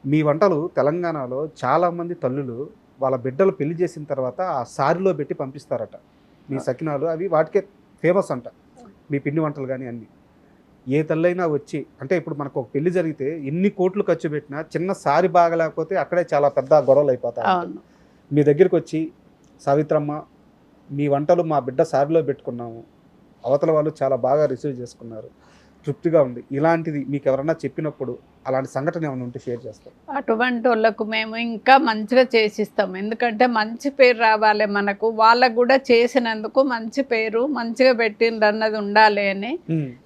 మీ వంటలు తెలంగాణలో చాలామంది తల్లులు వాళ్ళ బిడ్డలు పెళ్లి చేసిన తర్వాత ఆ సారిలో పెట్టి పంపిస్తారట. మీ సకినాలు అవి వాటికే ఫేమస్ అంట, మీ పిండి వంటలు కానీ అన్నీ. ఏ తల్లైనా వచ్చి అంటే ఇప్పుడు మనకు ఒక పెళ్లి జరిగితే ఎన్ని కోట్లు ఖర్చు పెట్టినా చిన్న సారి బాగలేకపోతే అక్కడే చాలా పెద్ద గొడవలు అయిపోతాయి. మీ దగ్గరికి వచ్చి సావిత్రమ్మ మీ వంటలు మా బిడ్డ సారిలో పెట్టుకున్నాము, అవతల వాళ్ళు చాలా బాగా రిసీవ్ చేసుకున్నారు, తృప్తిగా ఉంది, ఇలాంటిది మీకు ఎవరన్నా చెప్పినప్పుడు అలాంటి సంఘటన ఏమైనా ఉంటే షేర్ చేస్తాం. అటువంటి వాళ్ళకు మేము ఇంకా మంచిగా చేసిస్తాం, ఎందుకంటే మంచి పేరు రావాలి మనకు, వాళ్ళకు కూడా చేసినందుకు మంచి పేరు మంచిగా పెట్టిండ్రు అన్నది ఉండాలి అని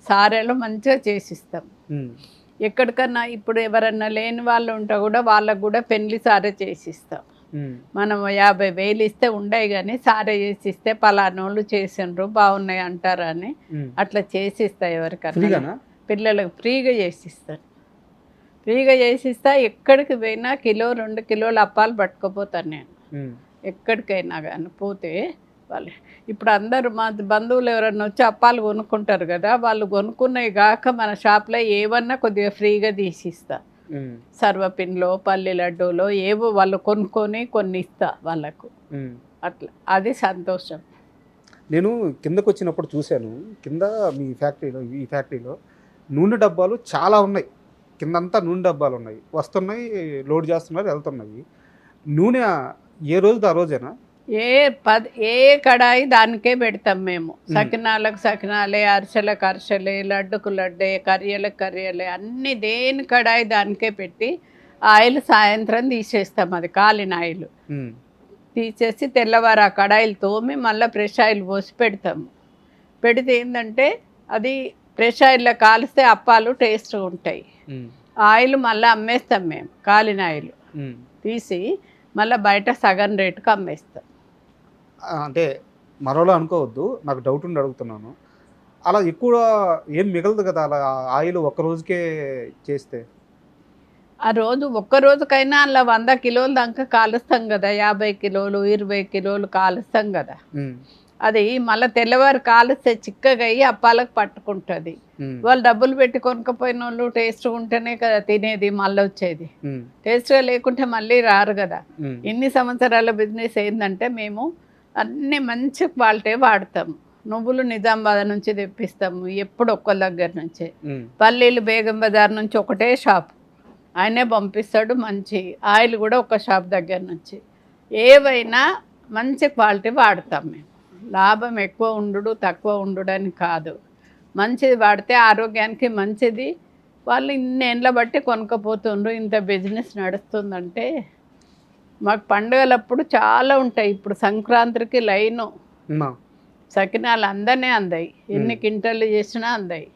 సారేలో మంచిగా చేసిస్తాం. ఎక్కడికన్నా ఇప్పుడు ఎవరన్నా లేని వాళ్ళు ఉంటే కూడా వాళ్ళకు కూడా పెళ్లి సారే చేసిస్తాం. మనం 50,000 ఇస్తే ఉండయి కానీ సారే చేసిస్తే పలానోళ్ళు చేసిండ్రు బాగున్నాయి అంటారని అట్లా చేసిస్తా. ఎవరికన్నా పిల్లలకు ఫ్రీగా చేసిస్తాను, ఫ్రీగా చేసిస్తా. ఎక్కడికి పోయినా 1-2 కిలోలు అప్పాలు పట్టుకుపోతాను నేను, ఎక్కడికైనా కానీ పోతే వాళ్ళు. ఇప్పుడు అందరూ మా బంధువులు ఎవరన్నా వచ్చి అప్పాలు కొనుక్కుంటారు కదా, వాళ్ళు కొనుక్కున్నాయి కాక మన షాప్లో ఏమన్నా కొద్దిగా ఫ్రీగా తీసిస్తా. సర్వపిండిలో పల్లి లడ్డూలో ఏవో వాళ్ళు కొనుక్కొని కొన్ని ఇస్తా వాళ్ళకు, అట్లా అది సంతోషం. నేను కిందకు వచ్చినప్పుడు చూశాను, కింద మీ ఫ్యాక్టరీలో ఈ ఫ్యాక్టరీలో నూనె డబ్బాలు చాలా ఉన్నాయి, కిందంతా నూనె డబ్బాలు ఉన్నాయి, వస్తున్నాయి, లోడ్ చేస్తున్నారు, వెళ్తున్నాయి. నూనె ఏ రోజు ఆ రోజేనా? ఏ కడాయి దానికే పెడతాం మేము. సకినాలకు సకినాలే, అరిసెలకు అరిసెలే, లడ్డుకు లడ్డే, కర్రీలకు కర్రీలే, అన్ని దేని కడాయి దానికే పెట్టి ఆయిల్ సాయంత్రం తీసేస్తాం. అది కాలిన ఆయిల్ తీసేసి తెల్లవారు ఆ కడాయిలు తోమి మళ్ళీ ఫ్రెష్ ఆయిల్ పోసి పెడతాము. పెడితే ఏంటంటే అది ఫ్రెష్ ఆయిల్లో కాలిస్తే అప్పాలు టేస్ట్గా ఉంటాయి. ఆయిల్ మళ్ళీ అమ్మేస్తాం మేము, కాలిన ఆయిల్ తీసి మళ్ళీ బయట సగం రేటుకి అమ్మేస్తాం. అంటే మరోలా అనుకోవద్దు, నాకు డౌట్ ఉండి అడుగుతున్నాను. అలా ఎక్కువ ఏం మిగలదు కదా అలా ఆయిల్ ఒక్క రోజుకే చేస్తే? ఆ రోజు ఒక్క రోజుకైనా అలా 100 కిలోల దాకా కాలుస్తాం కదా, 50 కిలోలు 20 కిలోలు కాలుస్తాం కదా. అది మళ్ళీ తెల్లవారు కాలుస్తే చిక్కగా అయ్యి అప్పాలకు పట్టుకుంటుంది. వాళ్ళు డబ్బులు పెట్టి కొనుక్కపోయిన వాళ్ళు టేస్ట్గా ఉంటేనే కదా తినేది, మళ్ళీ వచ్చేది. టేస్ట్గా లేకుంటే మళ్ళీ రారు కదా. ఇన్ని సంవత్సరాల బిజినెస్ ఏంటంటే మేము అన్నీ మంచి క్వాలిటీ వాడతాము. నువ్వులు నిజామాబాద్ నుంచి తెప్పిస్తాము, ఎప్పుడు ఒక్కరి దగ్గర నుంచే. పల్లీలు బేగం బజార్ నుంచి ఒకటే షాప్, ఆయనే పంపిస్తాడు. మంచి ఆయిల్ కూడా ఒక షాప్ దగ్గర నుంచి. ఏవైనా మంచి క్వాలిటీ వాడతాం మేము. లాభం ఎక్కువ ఉండు తక్కువ ఉండడని కాదు, మంచిది వాడితే ఆరోగ్యానికి మంచిది. వాళ్ళు ఇన్నేళ్ళ బట్టి కొనుక్కపోతుండ్రు, ఇంత బిజినెస్ నడుస్తుందంటే. మాకు పండుగలప్పుడు చాలా ఉంటాయి. ఇప్పుడు సంక్రాంతికి లైను సకినాలు అందనే అందాయి, ఎన్ని కింటలు చేసినా అందాయి.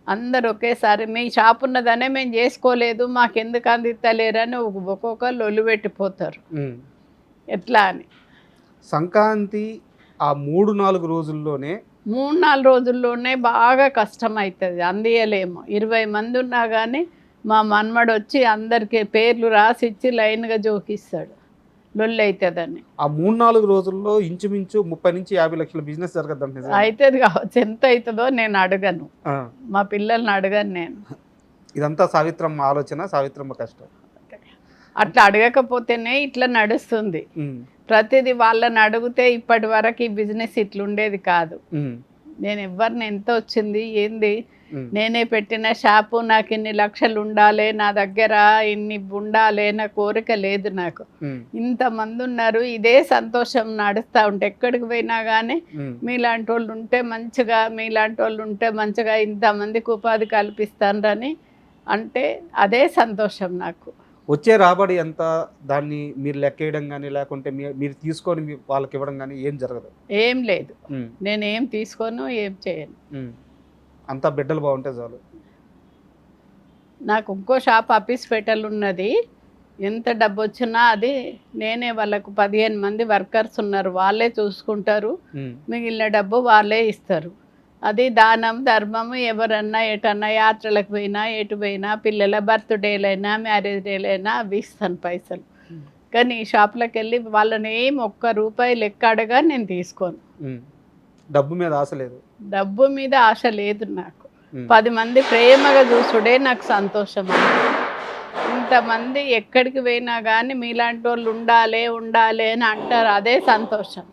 అందరు ఒకేసారి మీ షాప్ ఉన్నదనే మేము చేసుకోలేదు, మాకెందుకు అందిస్తలేరని ఒక్కొక్కరు ఒళ్ళు పెట్టిపోతారు. ఎట్లా అని సంక్రాంతి ఆ 3-4 రోజుల్లోనే 3-4 రోజుల్లోనే బాగా కష్టం అవుతుంది, అందియలేము. 20 మంది ఉన్నా కానీ మా మన్మడు వచ్చి అందరికి పేర్లు రాసిచ్చి లైన్గా జోకిస్తాడు, లొల్లి అవుతుందని. ఆ 3-4 రోజుల్లో ఇంచుమించు 30-50 లక్షల బిజినెస్ జరగద్దండి. అవుతుంది కావచ్చు, ఎంత అవుతుందో నేను అడగను, మా పిల్లల్ని అడగను నేను. ఇదంతా సావిత్రమ్మ ఆలోచన, సావిత్రమ్మ కష్టం. అట్లా అడగకపోతేనే ఇట్లా నడుస్తుంది. ప్రతిదీ వాళ్ళని అడిగితే ఇప్పటి వరకు ఈ బిజినెస్ ఇట్లుండేది కాదు. నేను ఎవరిని ఎంత వచ్చింది ఏంది, నేనే పెట్టిన షాపు, నాకు ఇన్ని లక్షలు ఉండాలి, నా దగ్గర ఇన్ని ఉండాలి నా కోరిక లేదు నాకు. ఇంతమంది ఉన్నారు, ఇదే సంతోషం నడుస్తూ ఉంటే. ఎక్కడికి పోయినా కానీ మీలాంటి వాళ్ళు ఉంటే మంచిగా, మీలాంటి వాళ్ళు ఉంటే మంచిగా ఇంతమందికి ఉపాధి కల్పిస్తానని అంటే అదే సంతోషం నాకు. వచ్చే రాబడి ఎంత, దాన్ని మీరు లెక్కేయడం కానీ లేకుంటే మీరు తీసుకొని వాళ్ళకి ఇవ్వడం కానీ ఏం జరగదు? ఏం లేదు, నేనేం తీసుకోను, ఏం చేయను. అంతా బిడ్డలు బాగుంటే చాలు. నాకు ఇంకో షాప్ అప్పీస్పేటలో ఉన్నది. ఎంత డబ్బు వచ్చినా అది నేనే, వాళ్ళకు 15 మంది వర్కర్స్ ఉన్నారు, వాళ్ళే చూసుకుంటారు. మిగిలిన డబ్బు వాళ్ళే ఇస్తారు. అది దానం ధర్మము, ఎవరన్నా ఎటన్నా యాత్రలకు పోయినా ఎటు పోయినా, పిల్లల బర్త్డేలైనా మ్యారేజ్ డేలైనా అవి ఇస్తాను పైసలు. కానీ ఈ షాప్లోకి వెళ్ళి వాళ్ళని ఏం ₹1 లెక్క అడగా నేను తీసుకోను. డబ్బు మీద ఆశ లేదు. డబ్బు మీద ఆశ లేదు నాకు. 10 మంది ప్రేమగా చూసుడే నాకు సంతోషం. ఇంతమంది ఎక్కడికి పోయినా కానీ మీలాంటి వాళ్ళు ఉండాలి ఉండాలి అని అంటారు, అదే సంతోషం.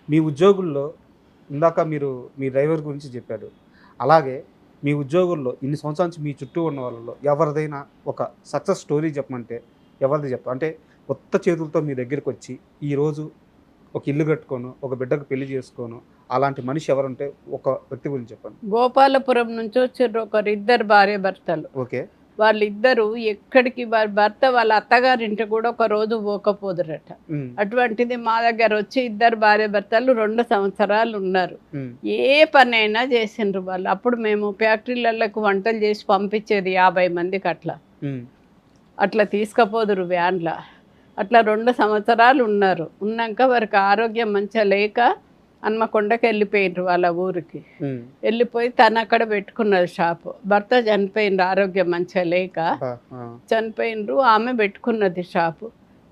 మీ ఉద్యోగుల్లో ఇందాక మీరు మీ డ్రైవర్ గురించి చెప్పారు, అలాగే మీ ఉద్యోగుల్లో ఇన్ని సంవత్సరాల నుంచి మీ చుట్టూ ఉన్న వాళ్ళలో ఎవరిదైనా ఒక సక్సెస్ స్టోరీ చెప్పమంటే ఎవరిది చెప్తారు? అంటే కొత్త చేతులతో మీ దగ్గరికి వచ్చి ఈరోజు ఒక ఇల్లు కట్టుకోను, ఒక బిడ్డకు పెళ్లి చేసుకోను, అలాంటి మనిషి ఎవరుంటే ఒక వ్యక్తి గురించి చెప్పండి. గోపాలపురం నుంచి వచ్చారు ఇద్దరు భార్య భర్తలు. ఓకే. వాళ్ళిద్దరూ ఎక్కడికి భర్త వాళ్ళ అత్తగారింటి కూడా ఒక రోజు పోకపోదురట. అటువంటిది మా దగ్గర వచ్చి ఇద్దరు భార్య భర్తలు 2 సంవత్సరాలు ఉన్నారు. ఏ పనైనా చేసిండ్రు వాళ్ళు. అప్పుడు మేము ఫ్యాక్టరీలకు వంటలు చేసి పంపించేది 50 మందికి అట్లా తీసుకపోదురు వ్యాన్లా. అట్లా 2 సంవత్సరాలు ఉన్నారు. ఉన్నాక వారికి ఆరోగ్యం మంచిగా లేక హన్మకొండకి వెళ్ళిపోయినారు వాళ్ళ ఊరికి. వెళ్ళిపోయి తను అక్కడ పెట్టుకున్నది షాపు. భర్త చనిపోయినరు, ఆరోగ్యం మంచిగా లేక చనిపోయినరు. ఆమె పెట్టుకున్నది షాపు.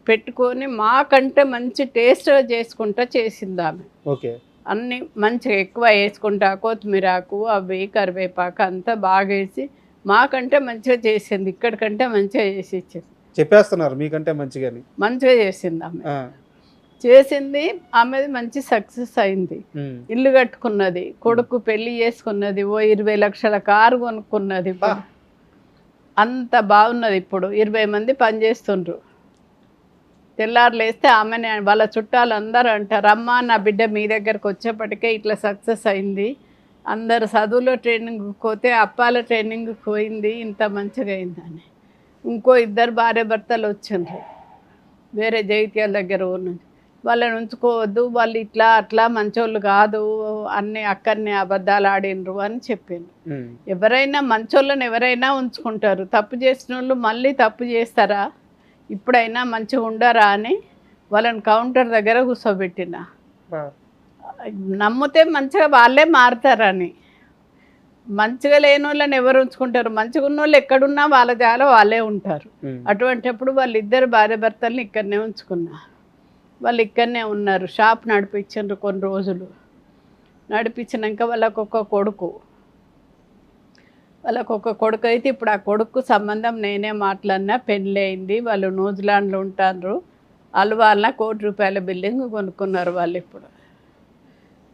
పెట్టుకొని మాకంటే మంచి టేస్ట్గా చేసుకుంటా చేసింది ఆమె. ఓకే. అన్నీ మంచిగా ఎక్కువ వేసుకుంటా, కొత్తిమీరాకు అవి కరివేపాకు అంతా బాగా వేసి మాకంటే మంచిగా చేసింది. ఇక్కడికంటే మంచిగా చేసి ఇచ్చింది. చెప్పేస్తున్నారు మీకంటే మంచిగా చేసింది ఆమె. చేసింది ఆమెది మంచి సక్సెస్ అయింది. ఇల్లు కట్టుకున్నది, కొడుకు పెళ్లి చేసుకున్నది, 20 లక్షల కారు కొనుక్కున్నది. అంత బాగున్నది. ఇప్పుడు 20 మంది పనిచేస్తుండ్రు. తెల్లారులు వేస్తే ఆమెనే వాళ్ళ చుట్టాలు అందరూ అంటారు, అమ్మ నా బిడ్డ మీ దగ్గరకు వచ్చేప్పటికే ఇట్లా సక్సెస్ అయింది. అందరు చదువులో ట్రైనింగ్కి పోతే అప్పాల ట్రైనింగ్కి పోయింది, ఇంత మంచిగా అయిందని. ఇంకో 2 భార్య భర్తలు వచ్చిండ్రు వేరే జైత్యాల దగ్గర ఊరు. వాళ్ళని ఉంచుకోవద్దు, వాళ్ళు ఇట్లా అట్లా మంచోళ్ళు కాదు, అన్నీ అక్కడనే అబద్ధాలు ఆడినరు అని చెప్పిండు. ఎవరైనా మంచోళ్ళని ఎవరైనా ఉంచుకుంటారు, తప్పు చేసిన వాళ్ళు మళ్ళీ తప్పు చేస్తారా, ఇప్పుడైనా మంచిగా ఉండరా అని వాళ్ళని కౌంటర్ దగ్గర కూర్చోబెట్టిన. నమ్మితే మంచిగా వాళ్ళే మారుతారని. మంచిగా లేని వాళ్ళని ఎవరు ఉంచుకుంటారు? మంచిగా ఉన్న వాళ్ళు ఎక్కడున్నా వాళ్ళ జాలో వాళ్ళే ఉంటారు. అటువంటిప్పుడు వాళ్ళిద్దరు భార్య భర్తల్ని ఇక్కడనే ఉంచుకున్నా. వాళ్ళు ఇక్కడనే ఉన్నారు. షాప్ నడిపించారు కొన్ని రోజులు. నడిపించినాక వాళ్ళకొక కొడుకు అయితే ఇప్పుడు ఆ కొడుకు సంబంధం నేనే మాట్లాడినా, పెళ్ళి అయింది. వాళ్ళు న్యూజిలాండ్లో ఉంటారు. అల్వాళ్ళ ₹1,00,00,000 బిల్డింగ్ కొనుక్కున్నారు వాళ్ళు. ఇప్పుడు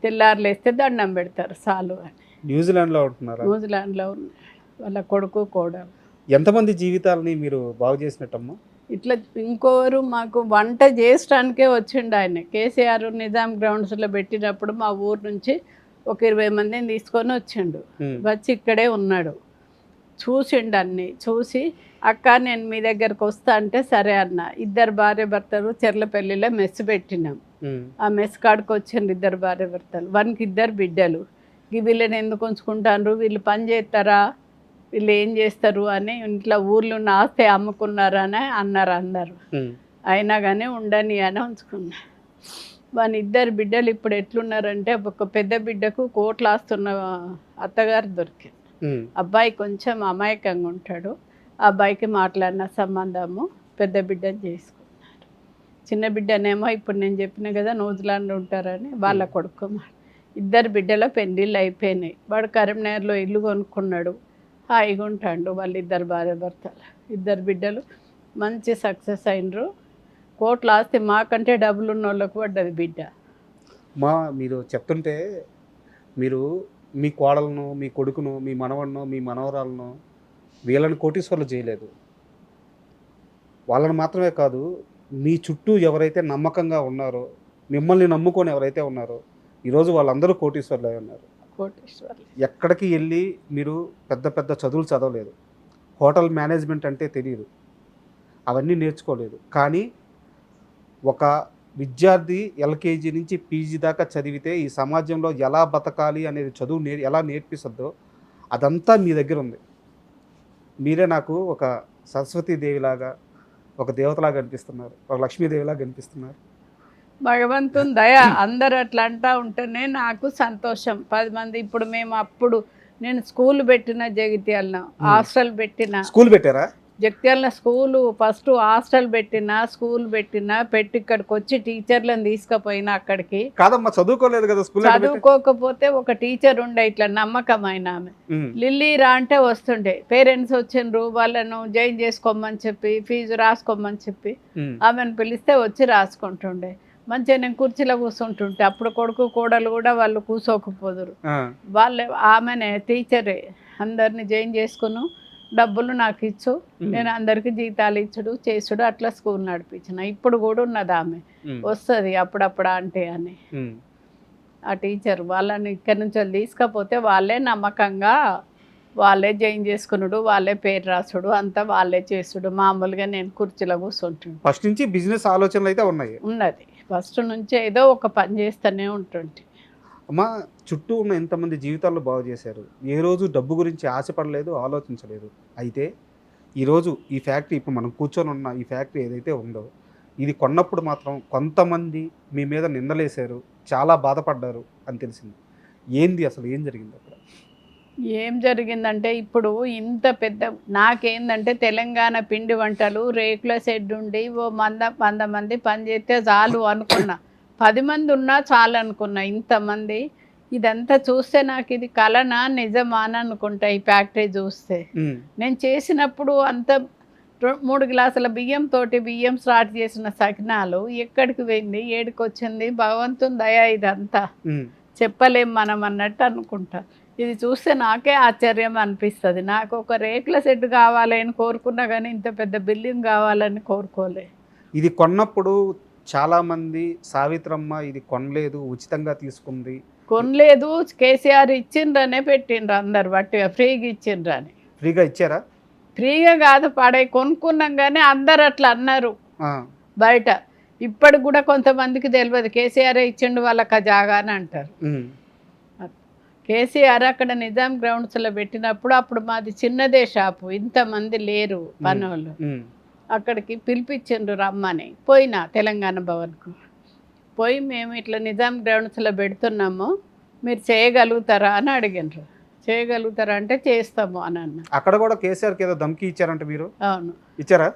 తెల్లారులు వేస్తే దండం పెడతారు చాలు అని. న్యూజిలాండ్లో ఉంటున్నారు. న్యూజిలాండ్లో వాళ్ళ కొడుకు కోడలు. ఎంతమంది జీవితాలని మీరు బాగు చేసినట్టమ్మా? ఇట్లా ఇంకోరు మాకు వంట చేయడానికే వచ్చిండు ఆయన. కేసీఆర్ నిజాం గ్రౌండ్స్లో పెట్టినప్పుడు మా ఊరు నుంచి ఒక 20 మందిని తీసుకొని వచ్చిండు. వచ్చి ఇక్కడే ఉన్నాడు. చూసిండు అన్నీ. చూసి అక్క నేను మీ దగ్గరకు వస్తా అంటే సరే అన్న. 2 భార్య భర్తలు చెర్లపల్లిలో మెస్ పెట్టినాం. ఆ మెస్ కాడికి వచ్చిండు 2 భార్య భర్తలు. వానికి 2 బిడ్డలు. వీళ్ళని ఎందుకు ఉంచుకుంటారు, వీళ్ళు పని చేస్తారా, వీళ్ళు ఏం చేస్తారు అని ఇంట్లో ఊర్లో ఉన్న ఆస్తి అమ్ముకున్నారని అన్నారు అందరు. అయినా కానీ ఉండని అని ఉంచుకున్నా. వాని 2 బిడ్డలు ఇప్పుడు ఎట్లున్నారంటే, ఒక పెద్ద బిడ్డకు కోట్లు ఆస్తున్న అత్తగారు దొరికింది. అబ్బాయి కొంచెం అమాయకంగా ఉంటాడు. ఆ అబ్బాయికి మాట్లాడిన సంబంధము పెద్ద బిడ్డని చేసుకున్నారు. చిన్న బిడ్డనేమో ఇప్పుడు నేను చెప్పిన కదా న్యూజిలాండ్లో ఉంటారని వాళ్ళ కొడుకు. 2 బిడ్డల పెళ్ళిళ్ళు అయిపోయినాయి. వాడు కరీంనగర్లో ఇల్లు కొనుక్కున్నాడు, హాయిగా ఉంటాడు. వాళ్ళు 2 భార్య భర్తలు. 2 బిడ్డలు మంచి సక్సెస్ అయినరు. కోట్ల ఆస్తి మాకంటే డబ్బులు ఉన్న వాళ్ళకు పడ్డది బిడ్డ. మీరు చెప్తుంటే మీరు మీ కోడలను, మీ కొడుకును, మీ మనవడినో, మీ మనవరాలను వీళ్ళని కోటీశ్వర్లు చేయలేదు. వాళ్ళని మాత్రమే కాదు, మీ చుట్టూ ఎవరైతే నమ్మకంగా ఉన్నారో, మిమ్మల్ని నమ్ముకొని ఎవరైతే ఉన్నారో ఈరోజు వాళ్ళందరూ కోటీశ్వర్లు అయి ఉన్నారు. ఎక్కడికి వెళ్ళి మీరు పెద్ద పెద్ద చదువులు చదవలేదు, హోటల్ మేనేజ్మెంట్ అంటే తెలియదు, అవన్నీ నేర్చుకోలేదు. కానీ ఒక విద్యార్థి ఎల్కేజీ నుంచి పీజీ దాకా చదివితే ఈ సమాజంలో ఎలా బతకాలి అనేది చదువు ఎలా నేర్పిస్తుందో అదంతా మీ దగ్గర ఉంది. మీరే నాకు ఒక సరస్వతీదేవిలాగా, ఒక దేవతలాగా కనిపిస్తున్నారు, ఒక లక్ష్మీదేవిలాగా కనిపిస్తున్నారు. భగవంతుని దయ. అందరు అట్లా అంటా ఉంటేనే నాకు సంతోషం. 10 మంది ఇప్పుడు మేము అప్పుడు నేను స్కూల్ పెట్టిన జగిత్యాలను, హాస్టల్ పెట్టిన. స్కూల్ పెట్టారా? జగిత్యాల స్కూలు ఫస్ట్ హాస్టల్ పెట్టిన, స్కూల్ పెట్టిన, పెట్టి ఇక్కడికి వచ్చి టీచర్లను తీసుకుపోయినా అక్కడికి. కాదమ్మా, చదువుకోలేదు కదా స్కూల్. చదువుకోకపోతే ఒక టీచర్ ఉండే ఇట్లా నమ్మకమైన ఆమె, లిల్లీ రా అంటే వస్తుండే. పేరెంట్స్ వచ్చిండ్రు, వాళ్ళను జాయిన్ చేసుకోమని చెప్పి, ఫీజు రాసుకోమని చెప్పి ఆమెను పిలిస్తే వచ్చి రాసుకుంటుండే. మంచిగా నేను కుర్చీలో కూర్చుంటుంటే అప్పుడు కొడుకు కోడలు కూడా వాళ్ళు కూర్చోకపోదురు. వాళ్ళే ఆమెనే టీచరే అందరిని జాయిన్ చేసుకుని డబ్బులు నాకు ఇచ్చు, నేను అందరికి జీతాలు ఇచ్చుడు చేసుడు అట్లా స్కూల్ నడిపించిన. ఇప్పుడు కూడా ఉన్నది ఆమె, వస్తుంది అప్పుడప్పుడు అంటే అని. ఆ టీచర్ వాళ్ళని ఇక్కడి నుంచి తీసుకపోతే వాళ్ళే నమ్మకంగా వాళ్ళే జాయిన్ చేసుకున్నాడు, వాళ్ళే పేరు రాసుడు అంతా వాళ్ళే చేసుడు. మామూలుగా నేను కుర్చీలో కూర్చుంటుండే. ఫస్ట్ నుంచి బిజినెస్ ఆలోచనలు అయితే ఉన్నది. ఫస్ట్ నుంచి ఏదో ఒక పని చేస్తూనే ఉంటుంటే. అమ్మా, చుట్టూ ఉన్న ఎంతమంది జీవితాల్లో బాగు చేశారు. ఏ రోజు డబ్బు గురించి ఆశపడలేదు, ఆలోచించలేదు. అయితే ఈరోజు ఈ ఫ్యాక్టరీ, ఇప్పుడు మనం కూర్చొని ఉన్న ఈ ఫ్యాక్టరీ ఏదైతే ఉందో, ఇది కొన్నప్పుడు మాత్రం కొంతమంది మీ మీద నిందలేశారు, చాలా బాధపడ్డారు అని తెలిసింది. ఏంది అసలు, ఏం జరిగింది అక్కడ? ఏం జరిగిందంటే ఇప్పుడు ఇంత పెద్ద, నాకేందంటే తెలంగాణ పిండి వంటలు రేకుల షెడ్ ఉండి ఓ 100 మంది పని చేస్తే చాలు అనుకున్నా, 10 మంది ఉన్నా చాలు అనుకున్నా. ఇంతమంది ఇదంతా చూస్తే నాకు ఇది కలనా నిజమా అని అనుకుంటా. ఈ ఫ్యాక్టరీ చూస్తే నేను చేసినప్పుడు అంత 3 గ్లాసుల బియ్యం స్టార్ట్ చేసిన సకినాలు ఎక్కడికి పోయింది, ఏడికి వచ్చింది, భగవంతుని దయ ఇదంతా చెప్పలేం మనం అన్నట్టు అనుకుంటా. ఇది చూస్తే నాకే ఆశ్చర్యం అనిపిస్తుంది. నాకు ఒక రేకుల షెడ్ కావాలి అని కోరుకున్నా కానీ ఇంత పెద్ద బిల్డింగ్ కావాలని కోరుకోలే. ఇది కొన్నప్పుడు చాలామంది సావిత్రమ్మ ఇది కొనలేదు, ఉచితంగా తీసుకుంది, కొనలేదు, కేసీఆర్ ఇచ్చిండ్రనే పెట్టిండ్రు అందరు బట్టిగా, ఫ్రీగా ఇచ్చిండ్రని. ఫ్రీగా ఇచ్చారా? ఫ్రీగా కాదు, కొనుక్కున్నాం కానీ అందరు అట్లా అన్నారు బయట. ఇప్పటికి కూడా కొంతమందికి తెలియదు కేసీఆర్ ఇచ్చిండు వాళ్ళకి ఆ జాగా అని అంటారు. కేసీఆర్ అక్కడ నిజాం గ్రౌండ్స్లో పెట్టినప్పుడు అప్పుడు మాది చిన్నదే షాపు, ఇంతమంది లేరు పనులు. అక్కడికి పిలిపించిండ్రు రమ్మని పోయినా తెలంగాణ భవన్కు పోయి, మేము ఇట్లా నిజాం గ్రౌండ్స్లో పెడుతున్నాము, మీరు చేయగలుగుతారా అని అడిగినారు. చేయగలుగుతారా అంటే చేస్తాము అని అన్న. అక్కడ కూడా కేసీఆర్కి ఏదో ధమ్కి ఇచ్చారంటే మీరు? అవును, ఇచ్చారా?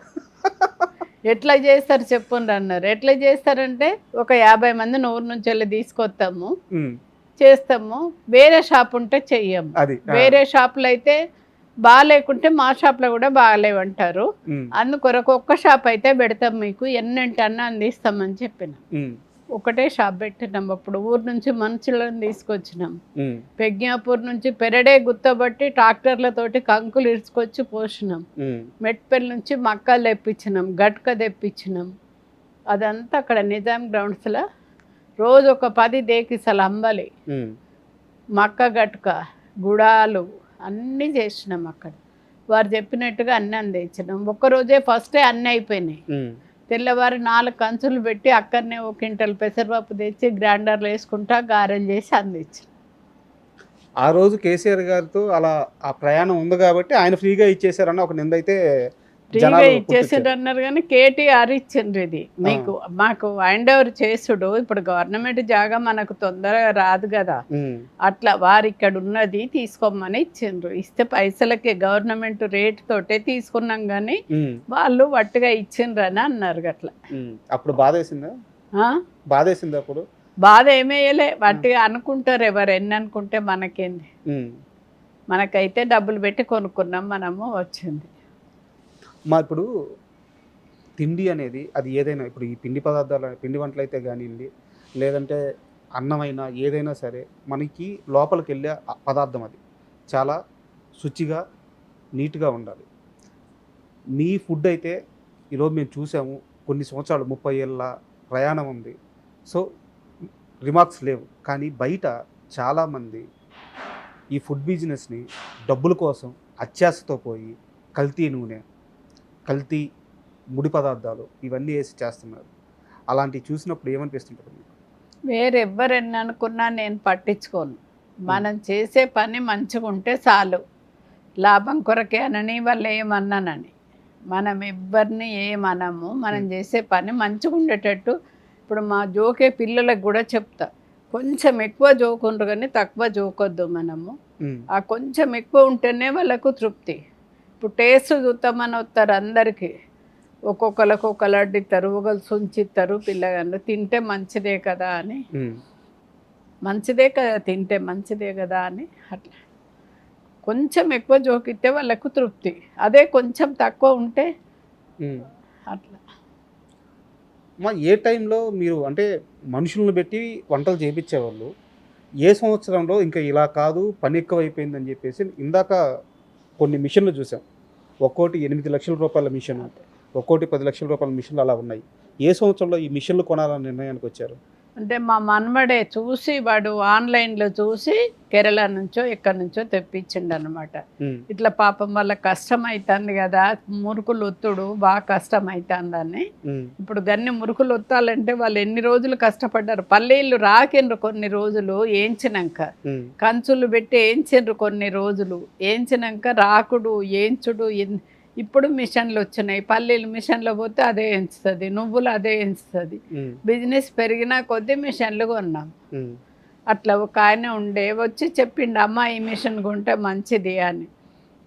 ఎట్లా చేస్తారు చెప్పండి అన్నారు. ఎట్లా చేస్తారంటే ఒక 50 మందిని ఊరు నుంచి వెళ్ళి తీసుకొస్తాము, చేస్తాము, వేరే షాప్ ఉంటే చెయ్యము. వేరే షాపులో అయితే బాగాలేకుంటే మా షాప్లో కూడా బాగాలేవంటారు. అందుకొరకు ఒక్క షాప్ అయితే పెడతాం, మీకు ఎన్నంటే అన్న అందిస్తామని చెప్పిన. ఒకటే షాప్ పెట్టినాం. అప్పుడు ఊరు నుంచి మనుషులను తీసుకొచ్చినాం. ప్రజ్ఞాపూర్ నుంచి పెరడే గుత్తబట్టి ట్రాక్టర్లతోటి కంకులు ఇరుచుకొచ్చి పోసినాం. మెట్పల్లి నుంచి మక్కలు తెప్పించినాం, గట్క తెప్పించినాం. అదంతా అక్కడ నిజాం గ్రౌండ్స్లో రోజు ఒక 10 దేకిసలు అంబలి, మక్క గట్క, గుడాలు అన్నీ చేసినాం. అక్కడ వారు చెప్పినట్టుగా అన్నీ అందించినాం. ఒక్కరోజే ఫస్టే అన్నీ అయిపోయినాయి. తెల్లవారు 4 కంచులు పెట్టి అక్కడనే 1 క్వింటల్ పెసరపప్పు తెచ్చి గ్రైండర్లో వేసుకుంటా గారెలు చేసి అందించిన. ఆ రోజు కేసీఆర్ గారితో అలా ఆ ప్రయాణం ఉంది కాబట్టి ఆయన ఫ్రీగా ఇచ్చేసారన్న ఒక నింద అయితే ఫ్రీగా ఇచ్చేసాడు అన్నారు. కానీ కేటీఆర్ ఇచ్చిండ్రు ఇది మీకు, మాకు హ్యాండ్ ఓవర్ చేసుడు. ఇప్పుడు గవర్నమెంట్ జాగా మనకు తొందరగా రాదు కదా, అట్లా వారు ఇక్కడ ఉన్నది తీసుకోమని ఇచ్చిండ్రు. ఇస్తే పైసలకి గవర్నమెంట్ రేట్ తోటే తీసుకున్నాం కానీ వాళ్ళు వట్టుగా ఇచ్చిండ్రు అని అన్నారు. అట్లా అప్పుడు బాధ వేసిందా? బాధ వేసింది అప్పుడు? బాధ ఏమేయలే, వట్టిగా అనుకుంటారు ఎవరు ఎన్ని అనుకుంటే మనకేంది. మనకైతే డబ్బులు పెట్టి కొనుక్కున్నాం, మనము వచ్చింది. ఇప్పుడు తిండి అనేది అది ఏదైనా, ఇప్పుడు ఈ పిండి పదార్థాలు, పిండి వంటలు అయితే కానివ్వండి, లేదంటే అన్నమైనా ఏదైనా సరే మనకి లోపలికి వెళ్ళే పదార్థం అది చాలా శుచిగా నీట్గా ఉండాలి. మీ ఫుడ్ అయితే ఈరోజు మేము చూసాము, కొన్ని సంవత్సరాలు 30 ఏళ్ళ ప్రయాణం ఉంది, సో రిమార్క్స్ లేవు. కానీ బయట చాలామంది ఈ ఫుడ్ బిజినెస్ని డబ్బుల కోసం అత్యాశతో పోయి కల్తీ నూనె, కల్తీ ముడి పదార్థాలు ఇవన్నీ వేసి చేస్తున్నారు. అలాంటివి చూసినప్పుడు ఏమనిపిస్తుంటుంది మీకు? వేరెవ్వరని అనుకున్నా నేను పట్టించుకోను. మనం చేసే పని మంచిగా ఉంటే చాలు. లాభం కొరకే అనని వాళ్ళు ఏమన్నానని. మనం ఎవ్వరిని ఏమనము. మనం చేసే పని మంచిగా ఉండేటట్టు. ఇప్పుడు మా జోకే పిల్లలకు కూడా చెప్తా, కొంచెం ఎక్కువ జోకుండ్రు కానీ తక్కువ జోకొద్దు మనము. ఆ కొంచెం ఎక్కువ ఉంటేనే వాళ్ళకు తృప్తి. ఇప్పుడు టేస్ట్ చూస్తామని వస్తారు అందరికీ. ఒక్కొక్కరికి ఒక లడ్డు ఇస్తారు, ఒకరు సుంచిస్తారు పిల్లగాళ్ళు. తింటే మంచిదే కదా అని, మంచిదే కదా తింటే మంచిదే కదా అని అట్లా కొంచెం ఎక్కువ జోకిస్తే వాళ్ళకు తృప్తి. అదే కొంచెం తక్కువ ఉంటే అట్లా. ఏ టైంలో మీరు అంటే మనుషులను పెట్టి వంటలు చేయించేవాళ్ళు, ఏ సంవత్సరంలో ఇంకా ఇలా కాదు పని ఎక్కువ అయిపోయిందని చెప్పేసి ఇందాక కొన్ని మిషన్లు చూసాం, ఒక్కోటి 8 లక్షల రూపాయల మిషన్, ఒక్కోటి 10 లక్షల రూపాయల మిషన్లు అలా ఉన్నాయి. ఏ సంవత్సరంలో ఈ మిషన్లు కొనాలనే నిర్ణయానికి వచ్చారు? అంటే మా మనవడే చూసి, వాడు ఆన్లైన్లో చూసి కేరళ నుంచో ఎక్కడి నుంచో తెప్పించిండు అనమాట. ఇట్లా పాపం వాళ్ళ కష్టం అవుతుంది కదా, మురుకులు ఒత్తుడు బాగా కష్టం అవుతుందని. ఇప్పుడు గన్ని మురుకులు ఒత్తాలంటే వాళ్ళు ఎన్ని రోజులు కష్టపడ్డారు. పల్లీలు రాకిండ్రు కొన్ని రోజులు ఏంచినాక, కంచులు పెట్టి ఏంచిండ్రు కొన్ని రోజులు, ఏంచినాక రాకుడు ఏంచుడు. ఇప్పుడు మిషన్లు వచ్చినాయి, పల్లీలు మిషన్లో పోతే అదే ఎంచుతుంది, నువ్వులు అదే ఎంచుతుంది. బిజినెస్ పెరిగినా కొద్దీ మిషన్లు కొన్నాం. అట్లా ఒక ఆయన ఉండే వచ్చి చెప్పిండు, అమ్మ ఈ మిషన్ కొంటే మంచిది అని.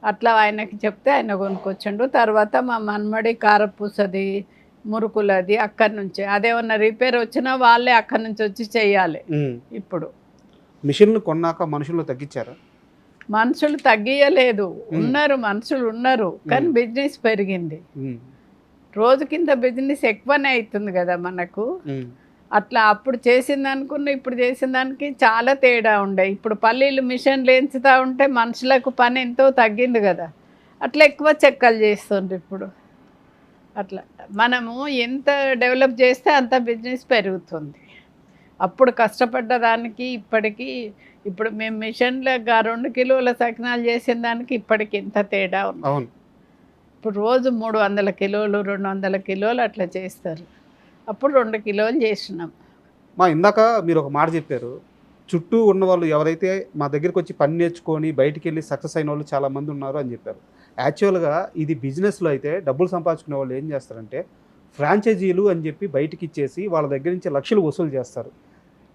అట్లా ఆయనకి చెప్తే ఆయన కొనుక్కొచ్చిండు. తర్వాత మా మనమడి కారపూసది, మురుకులది అక్కడి నుంచే, అదేమన్నా రిపేర్ వచ్చినా వాళ్ళే అక్కడి నుంచి వచ్చి చెయ్యాలి. ఇప్పుడు మిషన్లు కొన్నాక మనుషులు తగ్గించారా? మనుషులు తగ్గియలేదు, ఉన్నారు మనుషులు ఉన్నారు, కానీ బిజినెస్ పెరిగింది. రోజు కింద బిజినెస్ ఎక్కువనే అవుతుంది కదా మనకు. అట్లా అప్పుడు చేసిన అనుకున్న ఇప్పుడు చేసిన దానికి చాలా తేడా ఉండే. ఇప్పుడు పల్లీలు మిషన్లు ఎంచుతూ ఉంటే మనుషులకు పని ఎంతో తగ్గింది కదా, అట్లా ఎక్కువ చెక్కలు చేస్తుండ్రు ఇప్పుడు. అట్లా మనము ఎంత డెవలప్ చేస్తే అంత బిజినెస్ పెరుగుతుంది. అప్పుడు కష్టపడ్డ దానికి ఇప్పటికీ, ఇప్పుడు మేము మిషన్లుగా 2 కిలోల సకినాలు చేసిన దానికి ఇప్పటికి ఎంత తేడా ఉంది. అవును, ఇప్పుడు రోజు 300 కిలోలు 200 కిలోలు అట్లా చేస్తారు. అప్పుడు 2 కిలోలు చేసినాం. ఇందాక మీరు ఒక మాట చెప్పారు, చుట్టూ ఉన్న వాళ్ళు ఎవరైతే మా దగ్గరికి వచ్చి పని నేర్చుకొని బయటికి వెళ్ళి సక్సెస్ అయిన వాళ్ళు చాలామంది ఉన్నారు అని చెప్పారు. యాక్చువల్గా ఇది బిజినెస్లో అయితే డబ్బులు సంపాదించుకునే వాళ్ళు ఏం చేస్తారంటే ఫ్రాంచైజీలు అని చెప్పి బయటికి ఇచ్చేసి వాళ్ళ దగ్గర నుంచి లక్షలు వసూలు చేస్తారు.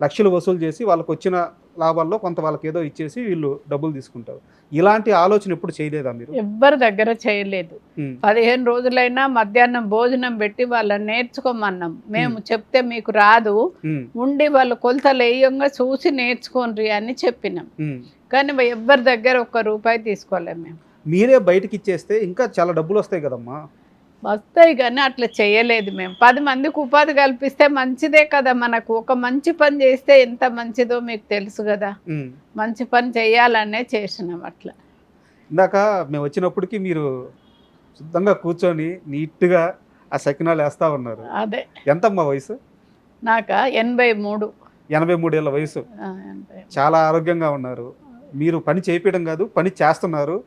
లక్షలు వసూలు చేసి వాళ్ళకి వచ్చిన లాభాల్లో కొంత వాళ్ళకి ఏదో ఇచ్చేసి వీళ్ళు డబ్బులు తీసుకుంటారు. ఇలాంటి ఆలోచన ఎప్పుడు చేయలేదా మీరు? ఎవ్వరి దగ్గర చేయలేదు. 15 రోజులైనా మధ్యాహ్నం భోజనం పెట్టి వాళ్ళని నేర్చుకోమన్నాం. మేము చెప్తే మీకు రాదు, ఉండి వాళ్ళు కొలతలు వేయంగా చూసి నేర్చుకోండి అని చెప్పినాం. కానీ ఎవ్వరి దగ్గర ₹1 తీసుకోలేము మేము. మీరే బయటకి ఇచ్చేస్తే ఇంకా చాలా డబ్బులు వస్తాయి కదమ్మా. వస్తాయి కానీ అట్లా చేయలేదు మేము. 10 మందికి ఉపాధి కల్పిస్తే మంచిదే కదా మనకు. ఒక మంచి పని చేస్తే ఎంత మంచిదో మీకు తెలుసు కదా, మంచి పని చేయాలనే చేసినాం అట్లా. ఇందాక మేము వచ్చినప్పటికీ మీరు శుద్ధంగా కూర్చొని నీట్గా ఆ సకినాలు వేస్తూ ఉన్నారు. అదే. ఎంతమ్మా వయసు? నాకా 83. 83 ఏళ్ళ వయసు. చాలా ఆరోగ్యంగా ఉన్నారు. మీరు పని చేయించడం కాదు, పని చేస్తున్నారు.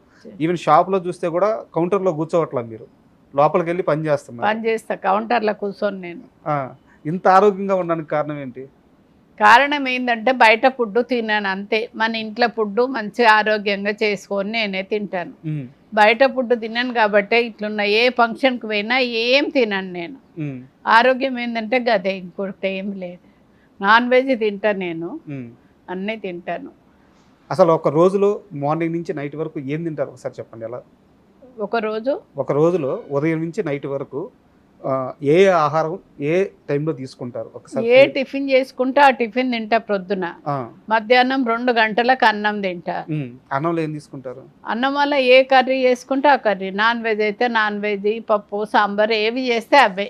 ఈవెన్ షాప్లో చూస్తే కూడా కౌంటర్లో కూర్చోవట్లేదు, మీరు లోపలికి వెళ్ళి పని చేస్తున్నారు. పని చేస్తా కౌంటర్లో కూర్చొని. నేను ఇంత ఆరోగ్యంగా ఉండడానికి కారణం ఏంటి? కారణం ఏంటంటే బయట ఫుడ్ తిన్నాను అంతే. మన ఇంట్లో ఫుడ్ మంచిగా ఆరోగ్యంగా చేసుకొని నేనే తింటాను. బయట ఫుడ్ తిన్నాను కాబట్టి ఇట్లున్న ఏ ఫంక్షన్కి పోయినా ఏం తినను నేను. ఆరోగ్యం ఏంటంటే గదే, ఇంకొకటి ఏం లేదు. నాన్ వెజ్ తింటాను నేను, అన్నీ తింటాను. అసలు ఒక రోజులో మార్నింగ్ నుంచి నైట్ వరకు ఏం తింటారు ఒకసారి చెప్పండి. ఎలా ఒక రోజులో ఉదయం నుంచి నైట్ వరకు ఏ ఆహారం ఏ టైంలో తీసుకుంటారు? ఒకసారి ఏ టిఫిన్ చేసుకుంటే ఆ టిఫిన్ తింటా. ప్రొద్దున, మధ్యాహ్నం 2 గంటలకు అన్నం తింటా. అన్నంలో ఏం తీసుకుంటారు? అన్నం వల్ల ఏ కర్రీ చేసుకుంటే ఆ కర్రీ. నాన్ వెజ్ అయితే నాన్ వెజ్, పప్పు సాంబార్ ఏవి చేస్తే అవే.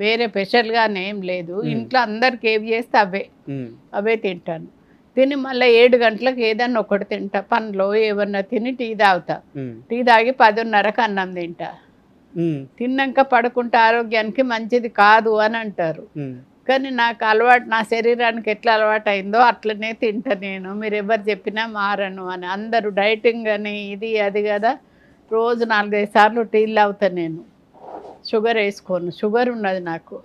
వేరే స్పెషల్గానే ఏం లేదు. ఇంట్లో అందరికి ఏవి చేస్తే అవే తింటాను. తిని మళ్ళీ 7 గంటలకు ఏదన్నా ఒకటి తింటా. పండ్లో ఏమన్నా తిని టీ తాగుతా. టీ తాగి 10:30కి అన్నం తింటా. తిన్నాక పడుకుంటే ఆరోగ్యానికి మంచిది కాదు అని అంటారు. కానీ నాకు అలవాటు, నా శరీరానికి ఎట్లా అలవాటు అయిందో అట్లనే తింటా నేను. మీరు ఎవరు చెప్పినా మారను అని. అందరూ డైటింగ్ అని ఇది అది కదా, రోజు 4-5 సార్లు టీలు తాగుతా నేను. షుగర్ వేసుకోను, షుగర్ ఉన్నది నాకు.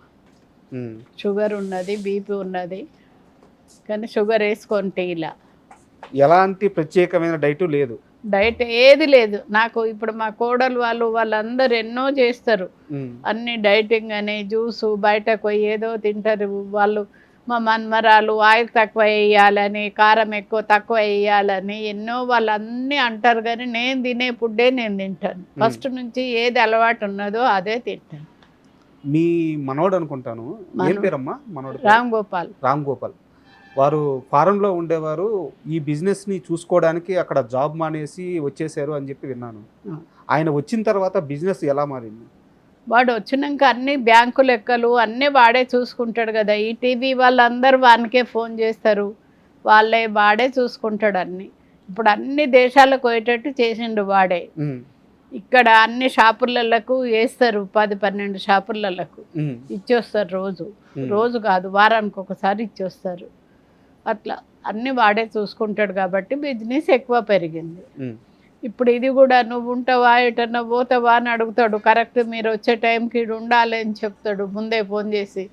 షుగర్ ఉన్నది, బీపీ ఉన్నది, కానీ షుగర్ వేసుకొని ఇలా ఎలాంటి ప్రత్యేకమైన డైట్ లేదు. డైట్ ఏది లేదు నాకు. ఇప్పుడు మా కోడలు వాళ్ళందరూ ఎన్నో చేస్తారు, అన్ని డైటింగ్ అని, జ్యూసు, బయటకు పోయి ఏదో తింటారు వాళ్ళు. మా మన్మరాలు ఆయిల్ తక్కువ వేయాలని, కారం తక్కువ వేయాలని ఎన్నో వాళ్ళు అన్నీ అంటారు, కానీ నేను తినే ఫుడ్డే నేను తింటాను. ఫస్ట్ నుంచి ఏది అలవాటు ఉన్నదో అదే తింటాను. మీ మనోడు అనుకుంటాను, ఏం పేరమ్మా మనోడు? రామ్ గోపాల్. రామ్ గోపాల్ వారు ఫారెన్లో ఉండేవారు, ఈ బిజినెస్ని చూసుకోవడానికి అక్కడ జాబ్ మానేసి వచ్చేసారు అని చెప్పి విన్నాను. ఆయన వచ్చిన తర్వాత బిజినెస్ ఎలా మారింది? వాడు వచ్చినాక అన్ని బ్యాంకు లెక్కలు అన్నీ వాడే చూసుకుంటాడు కదా. ఈ టీవీ వాళ్ళందరూ వానికే ఫోన్ చేస్తారు, వాడే చూసుకుంటాడు అన్నీ. ఇప్పుడు అన్ని దేశాలకు పోయేటట్టు చేసిండు వాడే. ఇక్కడ అన్ని షాపులకు వేస్తారు, 10-12 షాపులకు ఇచ్చొస్తారు. రోజు కాదు, వారానికి ఒకసారి ఇచ్చొస్తారు. అట్లా అన్ని వాడే చూసుకుంటాడు కాబట్టి బిజినెస్ ఎక్కువ పెరిగింది. ఇప్పుడు ఇది కూడా నువ్వు ఉంటావా, ఎటన్నా పోతావా అని అడుగుతాడు. కరెక్ట్ మీరు వచ్చే టైంకి ఉండాలి అని చెప్తాడు ముందే ఫోన్ చేసి.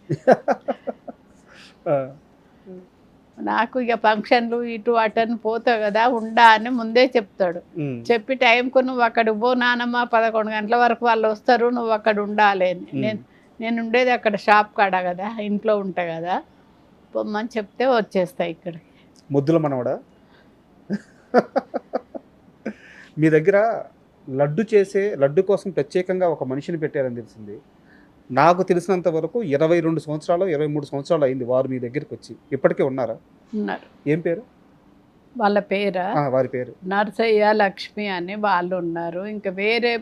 నాకు ఇక ఫంక్షన్లు ఇటు అటని పోతావు కదా, ఉండా అని ముందే చెప్తాడు. చెప్పి టైంకు నువ్వు అక్కడికి పో నానమ్మ, 11 గంటల వరకు వాళ్ళు వస్తారు, నువ్వు అక్కడ ఉండాలి అని. నేను ఉండేది అక్కడ షాప్ కాడ కదా, ఇంట్లో ఉంటా కదా, పొమ్మని చెప్తే వచ్చేస్తా ఇక్కడికి. ముద్దుల మనవడా? మీ దగ్గర లడ్డు కోసం ప్రత్యేకంగా ఒక మనిషిని పెట్టారని తెలిసింది. నాకు తెలిసినంత వరకు 22 సంవత్సరాలు 23 సంవత్సరాలు అయింది వారు మీ దగ్గరికి వచ్చి. ఇప్పటికే ఉన్నారా? ఉన్నారు. ఏం పేరు వాళ్ళ పేరా? వారి పేరు నర్సయ్య, లక్ష్మి అని వాళ్ళు ఉన్నారు. ఇంకా వేరే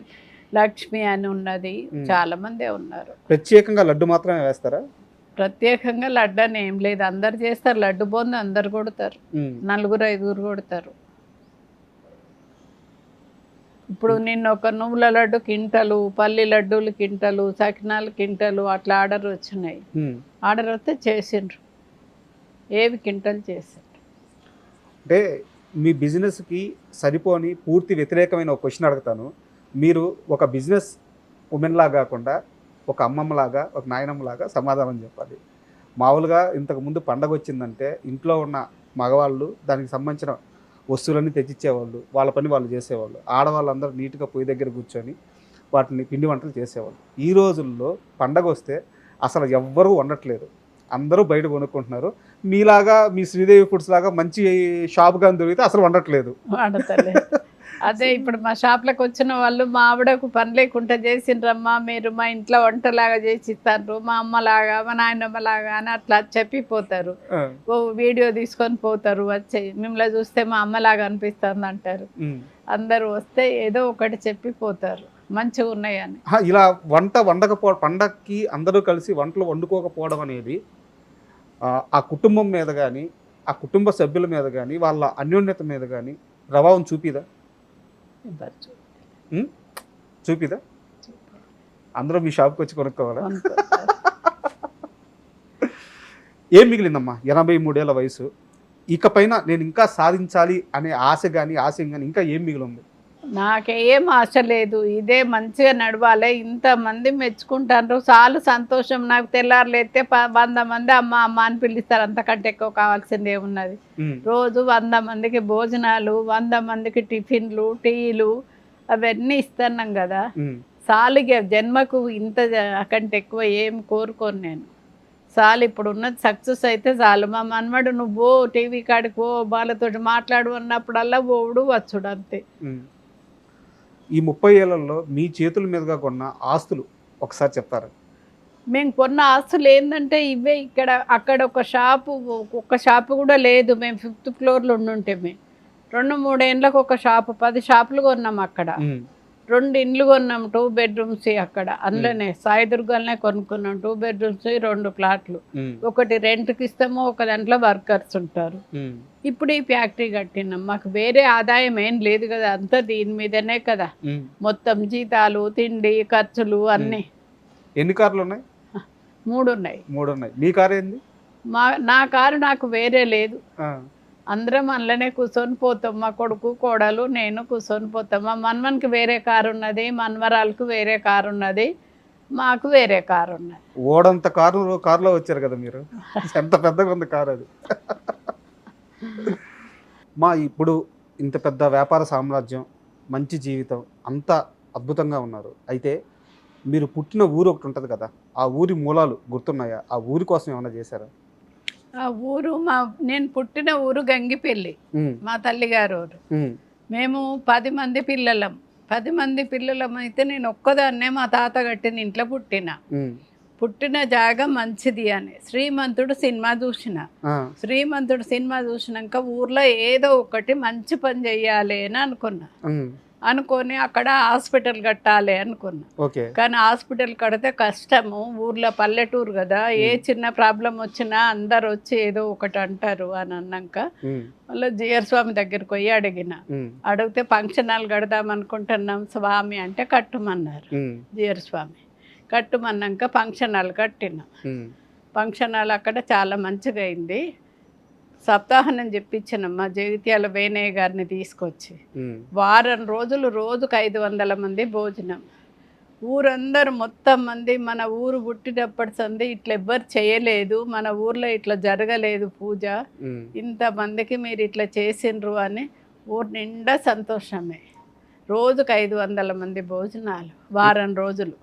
లక్ష్మి అని ఉన్నది, చాలా మందే ఉన్నారు. ప్రత్యేకంగా లడ్డు మాత్రమే వేస్తారా? ప్రత్యేకంగా లడ్డు అని ఏం లేదు, అందరు చేస్తారు. లడ్డు బోంది అందరు కొడతారు, 4-5 కొడతారు. ఇప్పుడు నిన్న ఒక నువ్వుల లడ్డు కింటలు, పల్లి లడ్డూలు కింటలు, సకినాలు కింటలు అట్లా ఆర్డర్ వచ్చినాయి. ఆర్డర్ వస్తే చేసిండ్రు, ఏవి కింటలు చేసిండ్రు. అంటే మీ బిజినెస్కి సరిపోని పూర్తి వ్యతిరేకమైన ఒక క్వశ్చన్ అడుగుతాను. మీరు ఒక బిజినెస్ ఉమెన్లా కాకుండా ఒక అమ్మమ్మలాగా, ఒక నాయనమ్మలాగా సమాధానం చెప్పాలి. మామూలుగా ఇంతకుముందు పండగ వచ్చిందంటే ఇంట్లో ఉన్న మగవాళ్ళు దానికి సంబంధించిన వస్తువులన్నీ తెచ్చిచ్చేవాళ్ళు, వాళ్ళ పని వాళ్ళు చేసేవాళ్ళు. ఆడవాళ్ళందరూ నీట్గా పొయ్యి దగ్గర కూర్చొని వాటిని పిండి వంటలు చేసేవాళ్ళు. ఈ రోజుల్లో పండగ వస్తే అసలు ఎవ్వరూ వండట్లేదు, అందరూ బయట కొనుక్కుంటున్నారు. మీలాగా మీ శ్రీదేవి ఫుడ్స్ లాగా మంచి షాప్ కానీ దొరికితే అసలు వండట్లేదు. అదే ఇప్పుడు మా షాప్లకు వచ్చిన వాళ్ళు, మా ఆవిడకు పని లేకుండా చేసిండ్రమ్మా మీరు, మా ఇంట్లో వంటలాగా చేసి ఇస్తారు, మా అమ్మలాగా మా నాయనమ్మలాగా అని అట్లా చెప్పిపోతారు. వీడియో తీసుకొని పోతారు, వచ్చి మిమ్మల్ని చూస్తే మా అమ్మలాగా అనిపిస్తుంది అంటారు. అందరూ వస్తే ఏదో ఒకటి చెప్పిపోతారు మంచిగా ఉన్నాయని. ఇలా వంట వండకపోవడం, పండగకి అందరూ కలిసి వంటలు వండుకోకపోవడం అనేది ఆ కుటుంబం మీద కానీ, ఆ కుటుంబ సభ్యుల మీద కానీ, వాళ్ళ అన్యోన్యత మీద కానీ ప్రభావం చూపిదా? చూపిదా? అందరూ మీ షాప్కి వచ్చి కొనుక్కోవాలా? ఏం మిగిలిందమ్మా 83 ఏళ్ళ వయసు, ఇకపైన నేను ఇంకా సాధించాలి అనే ఆశ కానీ ఆశయం కానీ ఇంకా ఏం మిగిలింది? నాకేం ఆశ లేదు, ఇదే మంచిగా నడవాలి, ఇంతమంది మెచ్చుకుంటారు, చాలా సంతోషం. నాకు తెల్లారులేస్తే 100 మంది అమ్మ అమ్మ అని పిలుస్తారు, అంతకంటే ఎక్కువ కావాల్సింది ఏమున్నది? రోజు 100 మందికి భోజనాలు, 100 మందికి టిఫిన్లు, టీలు అవన్నీ ఇస్తున్నాం కదా. సాలిగా జన్మకు ఇంత కంటే ఎక్కువ ఏం కోరుకోను నేను. చాలు, ఇప్పుడు ఉన్నది సక్సెస్ అయితే చాలు. మా మనమడు నువ్వు టీవీ కాడికి పో, వాళ్ళతో మాట్లాడు అన్నప్పుడల్లా పోవుడు వచ్చుడు అంతే. ఈ 30 ఏళ్లలో మీ చేతుల మీదుగా కొన్న ఆస్తులు ఒకసారి చెప్తారా? మేము కొన్న ఆస్తులు ఏంటంటే ఇవే. ఇక్కడ అక్కడ ఒక్క షాపు కూడా లేదు. మేము 5th ఫ్లోర్లో ఉండుంటే మేము 2-3 ఏళ్ళకు ఒక షాపు, 10 షాపులు కొన్నాం అక్కడ. 2 ఇండ్లు కొన్నాం, 2 బెడ్రూమ్స్ అక్కడ. అందులోనే సాయిదుర్గాలనే కొనుక్కున్నాం, 2 బెడ్రూమ్స్ 2 ప్లాట్లు. ఒకటి రెంట్కి ఇస్తాము, ఒక దాంట్లో వర్కర్స్ ఉంటారు. ఇప్పుడు ఈ ఫ్యాక్టరీ కట్టినాం, మాకు వేరే ఆదాయం ఏం లేదు కదా, అంతా దీని మీదనే కదా మొత్తం. జీతాలు, తిండి, ఖర్చులు అన్నీ. ఎన్ని కార్లు ఉన్నాయి? 3 ఉన్నాయి. 3 ఉన్నాయి. మీ కారు ఏంది? నా కారు నాకు వేరే లేదు, అందరం అందులోనే కూర్చొని పోతాం. మా కొడుకు, కోడలు, నేను కూర్చొని పోతాం. మా మన్మన్కి వేరే కారు ఉన్నది, మన్మరాలకు వేరే కారు ఉన్నది, మాకు వేరే కారు ఉన్నది. ఓడంత కారులో వచ్చారు కదా మీరు. ఎంత పెద్దగా ఉంది కారు అది. ఇప్పుడు ఇంత పెద్ద వ్యాపార సామ్రాజ్యం, మంచి జీవితం, అంతా అద్భుతంగా ఉన్నారు. అయితే మీరు పుట్టిన ఊరు ఒకటి ఉంటుంది కదా, ఆ ఊరి మూలాలు గుర్తున్నాయా? ఆ ఊరి కోసం ఏమైనా చేశారా? ఆ ఊరు నేను పుట్టిన ఊరు గంగిపల్లి, మా తల్లిగారు ఊరు. మేము 10 మంది పిల్లలం. 10 మంది పిల్లలం అయితే నేను ఒక్కదాన్నే మా తాత కట్టిన ఇంట్లో పుట్టిన జాగా మంచిది అని శ్రీమంతుడు సినిమా చూసినాక ఊర్లో ఏదో ఒకటి మంచి పని చెయ్యాలి అని అనుకొని అక్కడ హాస్పిటల్ కట్టాలి అనుకున్నా. కానీ హాస్పిటల్ కడితే కష్టము, ఊర్లో పల్లెటూరు కదా, ఏ చిన్న ప్రాబ్లం వచ్చినా అందరు వచ్చి ఏదో ఒకటి అంటారు అని అన్నాక మళ్ళీ జిఆర్ స్వామి దగ్గరికి పోయి అడిగితే ఫంక్షన్ హాల్ కడదాం అనుకుంటున్నాం స్వామి అంటే కట్టమన్నారు. జిఆర్ స్వామి కట్టమన్నాక ఫంక్షన్ హాల్ కట్టినాం. ఫంక్షన్ హాల్ అక్కడ చాలా మంచిగా అయింది. సప్తాహనం చెప్పించినాం మా జగిత్యాల వేణయ్య గారిని తీసుకొచ్చి. వారం రోజులు రోజుకు 500 మంది భోజనం. ఊరందరూ మొత్తం మంది మన ఊరు పుట్టినప్పటి సంది ఇట్లా ఎవ్వరు చేయలేదు, మన ఊర్లో ఇట్లా జరగలేదు పూజ, ఇంతమందికి మీరు ఇట్లా చేసిండ్రు అని ఊరు నిండా సంతోషమే. రోజుకు 500 మంది భోజనాలు, వారం రోజులు.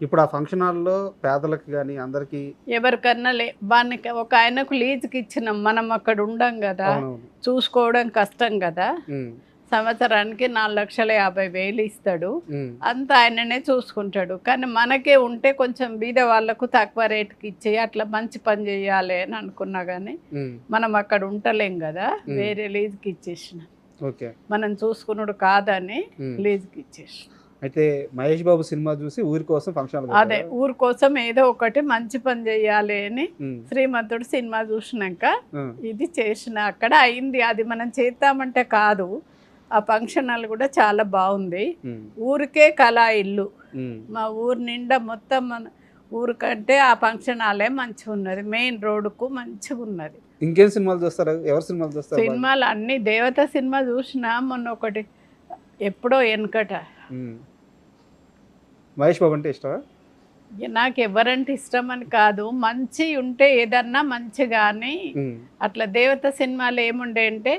ఇప్పుడు ఆ ఫంక్షన్ హాల్లో పేదలకు కానీ అందరికి ఎవరికన్నా వానికి ఒక ఆయనకు లీజుకి ఇచ్చినాం. మనం అక్కడ ఉండం కదా, చూసుకోవడం కష్టం కదా. సంవత్సరానికి 4,50,000 ఇస్తాడు, అంతా ఆయననే చూసుకుంటాడు. కానీ మనకే ఉంటే కొంచెం బీద వాళ్ళకు తక్కువ రేటుకి ఇచ్చి అట్లా మంచి పని చేయాలి అని అనుకున్నా. కానీ మనం అక్కడ ఉంటలేం కదా, వేరే లీజుకి ఇచ్చేసిన. మనం చూసుకున్నాడు కాదని లీజుకి ఇచ్చేసిన. అయితే మహేష్ బాబు సినిమా చూసి ఊరి కోసం ఫంక్షన్, అదే ఊరి కోసం ఏదో ఒకటి మంచి పని చేయాలి అని శ్రీమంతుడు సినిమా చూసినాక ఇది చేసిన. అక్కడ అయింది. అది మనం చేద్దామంటే కాదు. ఆ ఫంక్షన్ హాల్ కూడా చాలా బాగుంది. ఊరికే కళా ఇల్లు. మా ఊరు నిండా మొత్తం మన ఊరికంటే ఆ ఫంక్షన్ హాలే మంచిగా ఉన్నది. మెయిన్ రోడ్డుకు మంచిగా ఉన్నది. ఇంకేం సినిమాలు చూస్తారు? ఎవరు సినిమాలు చూస్తారు? సినిమాలు అన్ని దేవత సినిమా చూసినా. మొన్న ఒకటి ఎప్పుడో వెనకట. మహేష్ బాబు అంటే ఇష్టమా? నాకు ఎవరంటే ఇష్టం అని కాదు, మంచి ఉంటే ఏదన్నా మంచిగా అని. అట్లా దేవత సినిమాలు ఏముండే అంటే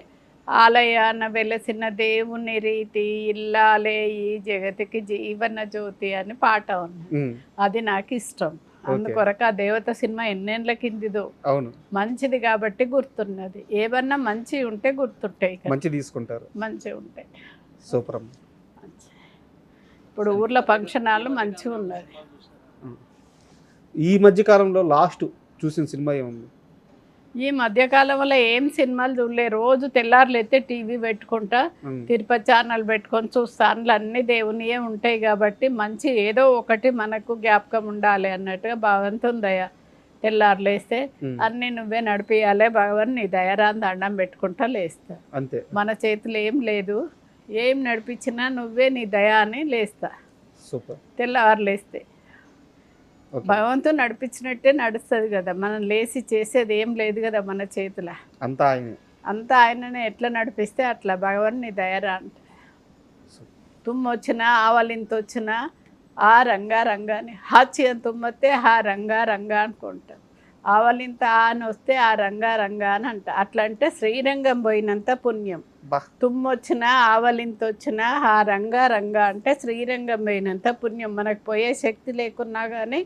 ఆలయాన వెలసిన దేవుని రీతి ఇల్లాలే ఈ జగతికి జీవన జ్యోతి అని పాట ఉంది. అది నాకు ఇష్టం. అందుకొరకు ఆ దేవత సినిమా ఎన్నేళ్ళ కిందిదో, మంచిది కాబట్టి గుర్తున్నది. ఏమన్నా మంచి ఉంటే గుర్తుంటాయి, మంచి తీసుకుంటారు, మంచి ఉంటాయి. సూపర్. ఇప్పుడు ఊర్లో ఫంక్షన్ హాల్ మంచిగా ఉన్నది. ఈ మధ్యకాలంలో లాస్ట్ చూసిన సినిమా ఏముంది? ఈ మధ్యకాలంలో ఏం సినిమాలు చూడలే. రోజు తెల్లారులు అయితే టీవీ పెట్టుకుంటా, తిరుపతి ఛానల్ పెట్టుకొని చూస్తా. అందులో అన్ని దేవునియే ఉంటాయి కాబట్టి మంచి ఏదో ఒకటి మనకు జ్ఞాపకం ఉండాలి అన్నట్టుగా భగవంతుని దయ. తెల్లారులు వేస్తే అన్నీ నువ్వే నడిపియాలి భగవాన్, నీ దయరాని దండం పెట్టుకుంటా లేస్తా. అంతే, మన చేతులు ఏం లేదు, ఏం నడిపించినా నువ్వే నీ దయా అని లేస్తా. తెల్లవారు లేస్తే భగవంతుడు నడిపించినట్టే నడుస్తుంది కదా. మనం లేచి చేసేది ఏం లేదు కదా మన చేతుల, అంతా ఆయననే. ఎట్లా నడిపిస్తే అట్లా భగవాన్ నీ దయరా అంట. తుమ్ము వచ్చినా ఆవలింత వచ్చినా ఆ రంగా రంగాని, హాచ్యం తుమ్మొస్తే హా రంగా రంగా అనుకుంటాం. ఆవలింత అని వస్తే ఆ రంగా రంగా అని అంట. అట్లా అంటే శ్రీరంగం పోయినంత పుణ్యం. తుమ్మొచ్చినా ఆవలింత వచ్చినా ఆ రంగా రంగా అంటే శ్రీరంగం పోయినంత పుణ్యం. మనకు పోయే శక్తి లేకున్నా కానీ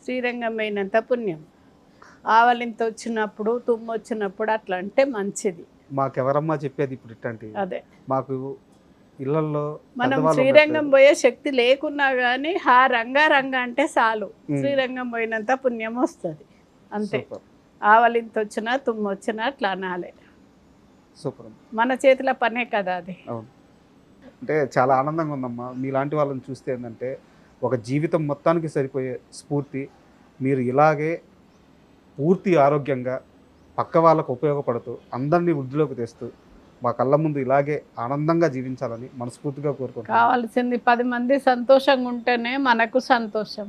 శ్రీరంగం పోయినంత పుణ్యం. ఆవలింత వచ్చినప్పుడు తుమ్ము వచ్చినప్పుడు అట్లా అంటే మంచిది. మాకెవరమ్మా చెప్పేది ఇప్పుడు ఇట్లాంటి? అదే మాకు ఇళ్ళల్లో మనం శ్రీరంగం పోయే శక్తి లేకున్నా కానీ ఆ రంగా రంగా అంటే చాలు, శ్రీరంగం పోయినంత పుణ్యం వస్తుంది అంతే. ఆవలింత వచ్చినా తుమ్ము వచ్చినా అట్లా అనాలి. సూపర్. మన చేతిలో పనే కదా అది. అవును. అంటే చాలా ఆనందంగా ఉందమ్మా మీలాంటి వాళ్ళని చూస్తే. ఏంటంటే ఒక జీవితం మొత్తానికి సరిపోయే స్ఫూర్తి. మీరు ఇలాగే పూర్తి ఆరోగ్యంగా పక్క వాళ్ళకు ఉపయోగపడుతూ అందరినీ వృద్ధిలోకి తెస్తూ మా కళ్ళ ముందు ఇలాగే ఆనందంగా జీవించాలని మనస్ఫూర్తిగా కోరుకుంటున్నాను. కావాల్సింది 10 మంది సంతోషంగా ఉంటేనే మనకు సంతోషం.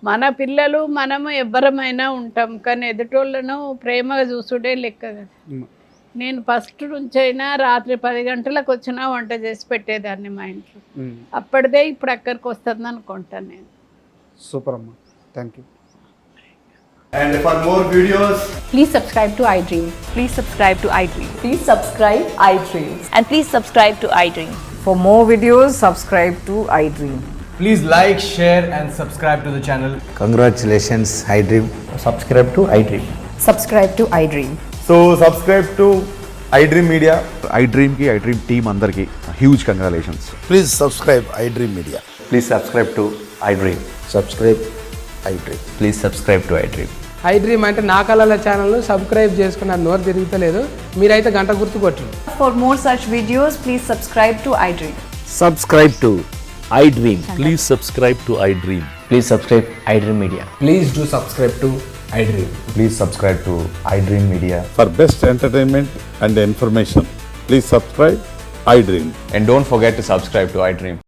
మన పిల్లలు మనము ఎవ్వరమైనా ఉంటాం, కానీ ఎదుటోళ్ళను ప్రేమగా చూసుడే లెక్క కదా. నేను ఫస్ట్ నుంచి అయినా రాత్రి 10 గంటలకు వచ్చినా వంట చేసి పెట్టేదాన్ని మా ఇంట్లో. అప్పటిదే ఇప్పుడు అక్కడికి వస్తుంది అనుకుంటాను నేను. సూపర్ అమ్మా, thank you. And for more videos, Please subscribe to iDream. Please subscribe to iDream. Please subscribe iDream. And please subscribe to iDream. For more videos, subscribe to iDream. please like, share and subscribe to the channel. Congratulations, iDream. Subscribe to iDream. Subscribe to iDream. So subscribe to iDream Media. iDream की iDream team अंदर की huge congratulations. Please subscribe iDream Media. Please subscribe to iDream. Subscribe iDream. Please subscribe to iDream. iDream అంటే నా కళల ఛానల్ను subscribe చేసుకున్న నోరు తిరుగుతలేదు, మీరైతే గంట గుర్తు కొట్టండి. For more such videos, please subscribe to iDream. Subscribe to iDream. Please subscribe to iDream. Please subscribe iDream Media. Please do subscribe to iDream. Please subscribe to iDream Media. For best entertainment and information, please subscribe iDream. And don't forget to subscribe to iDream.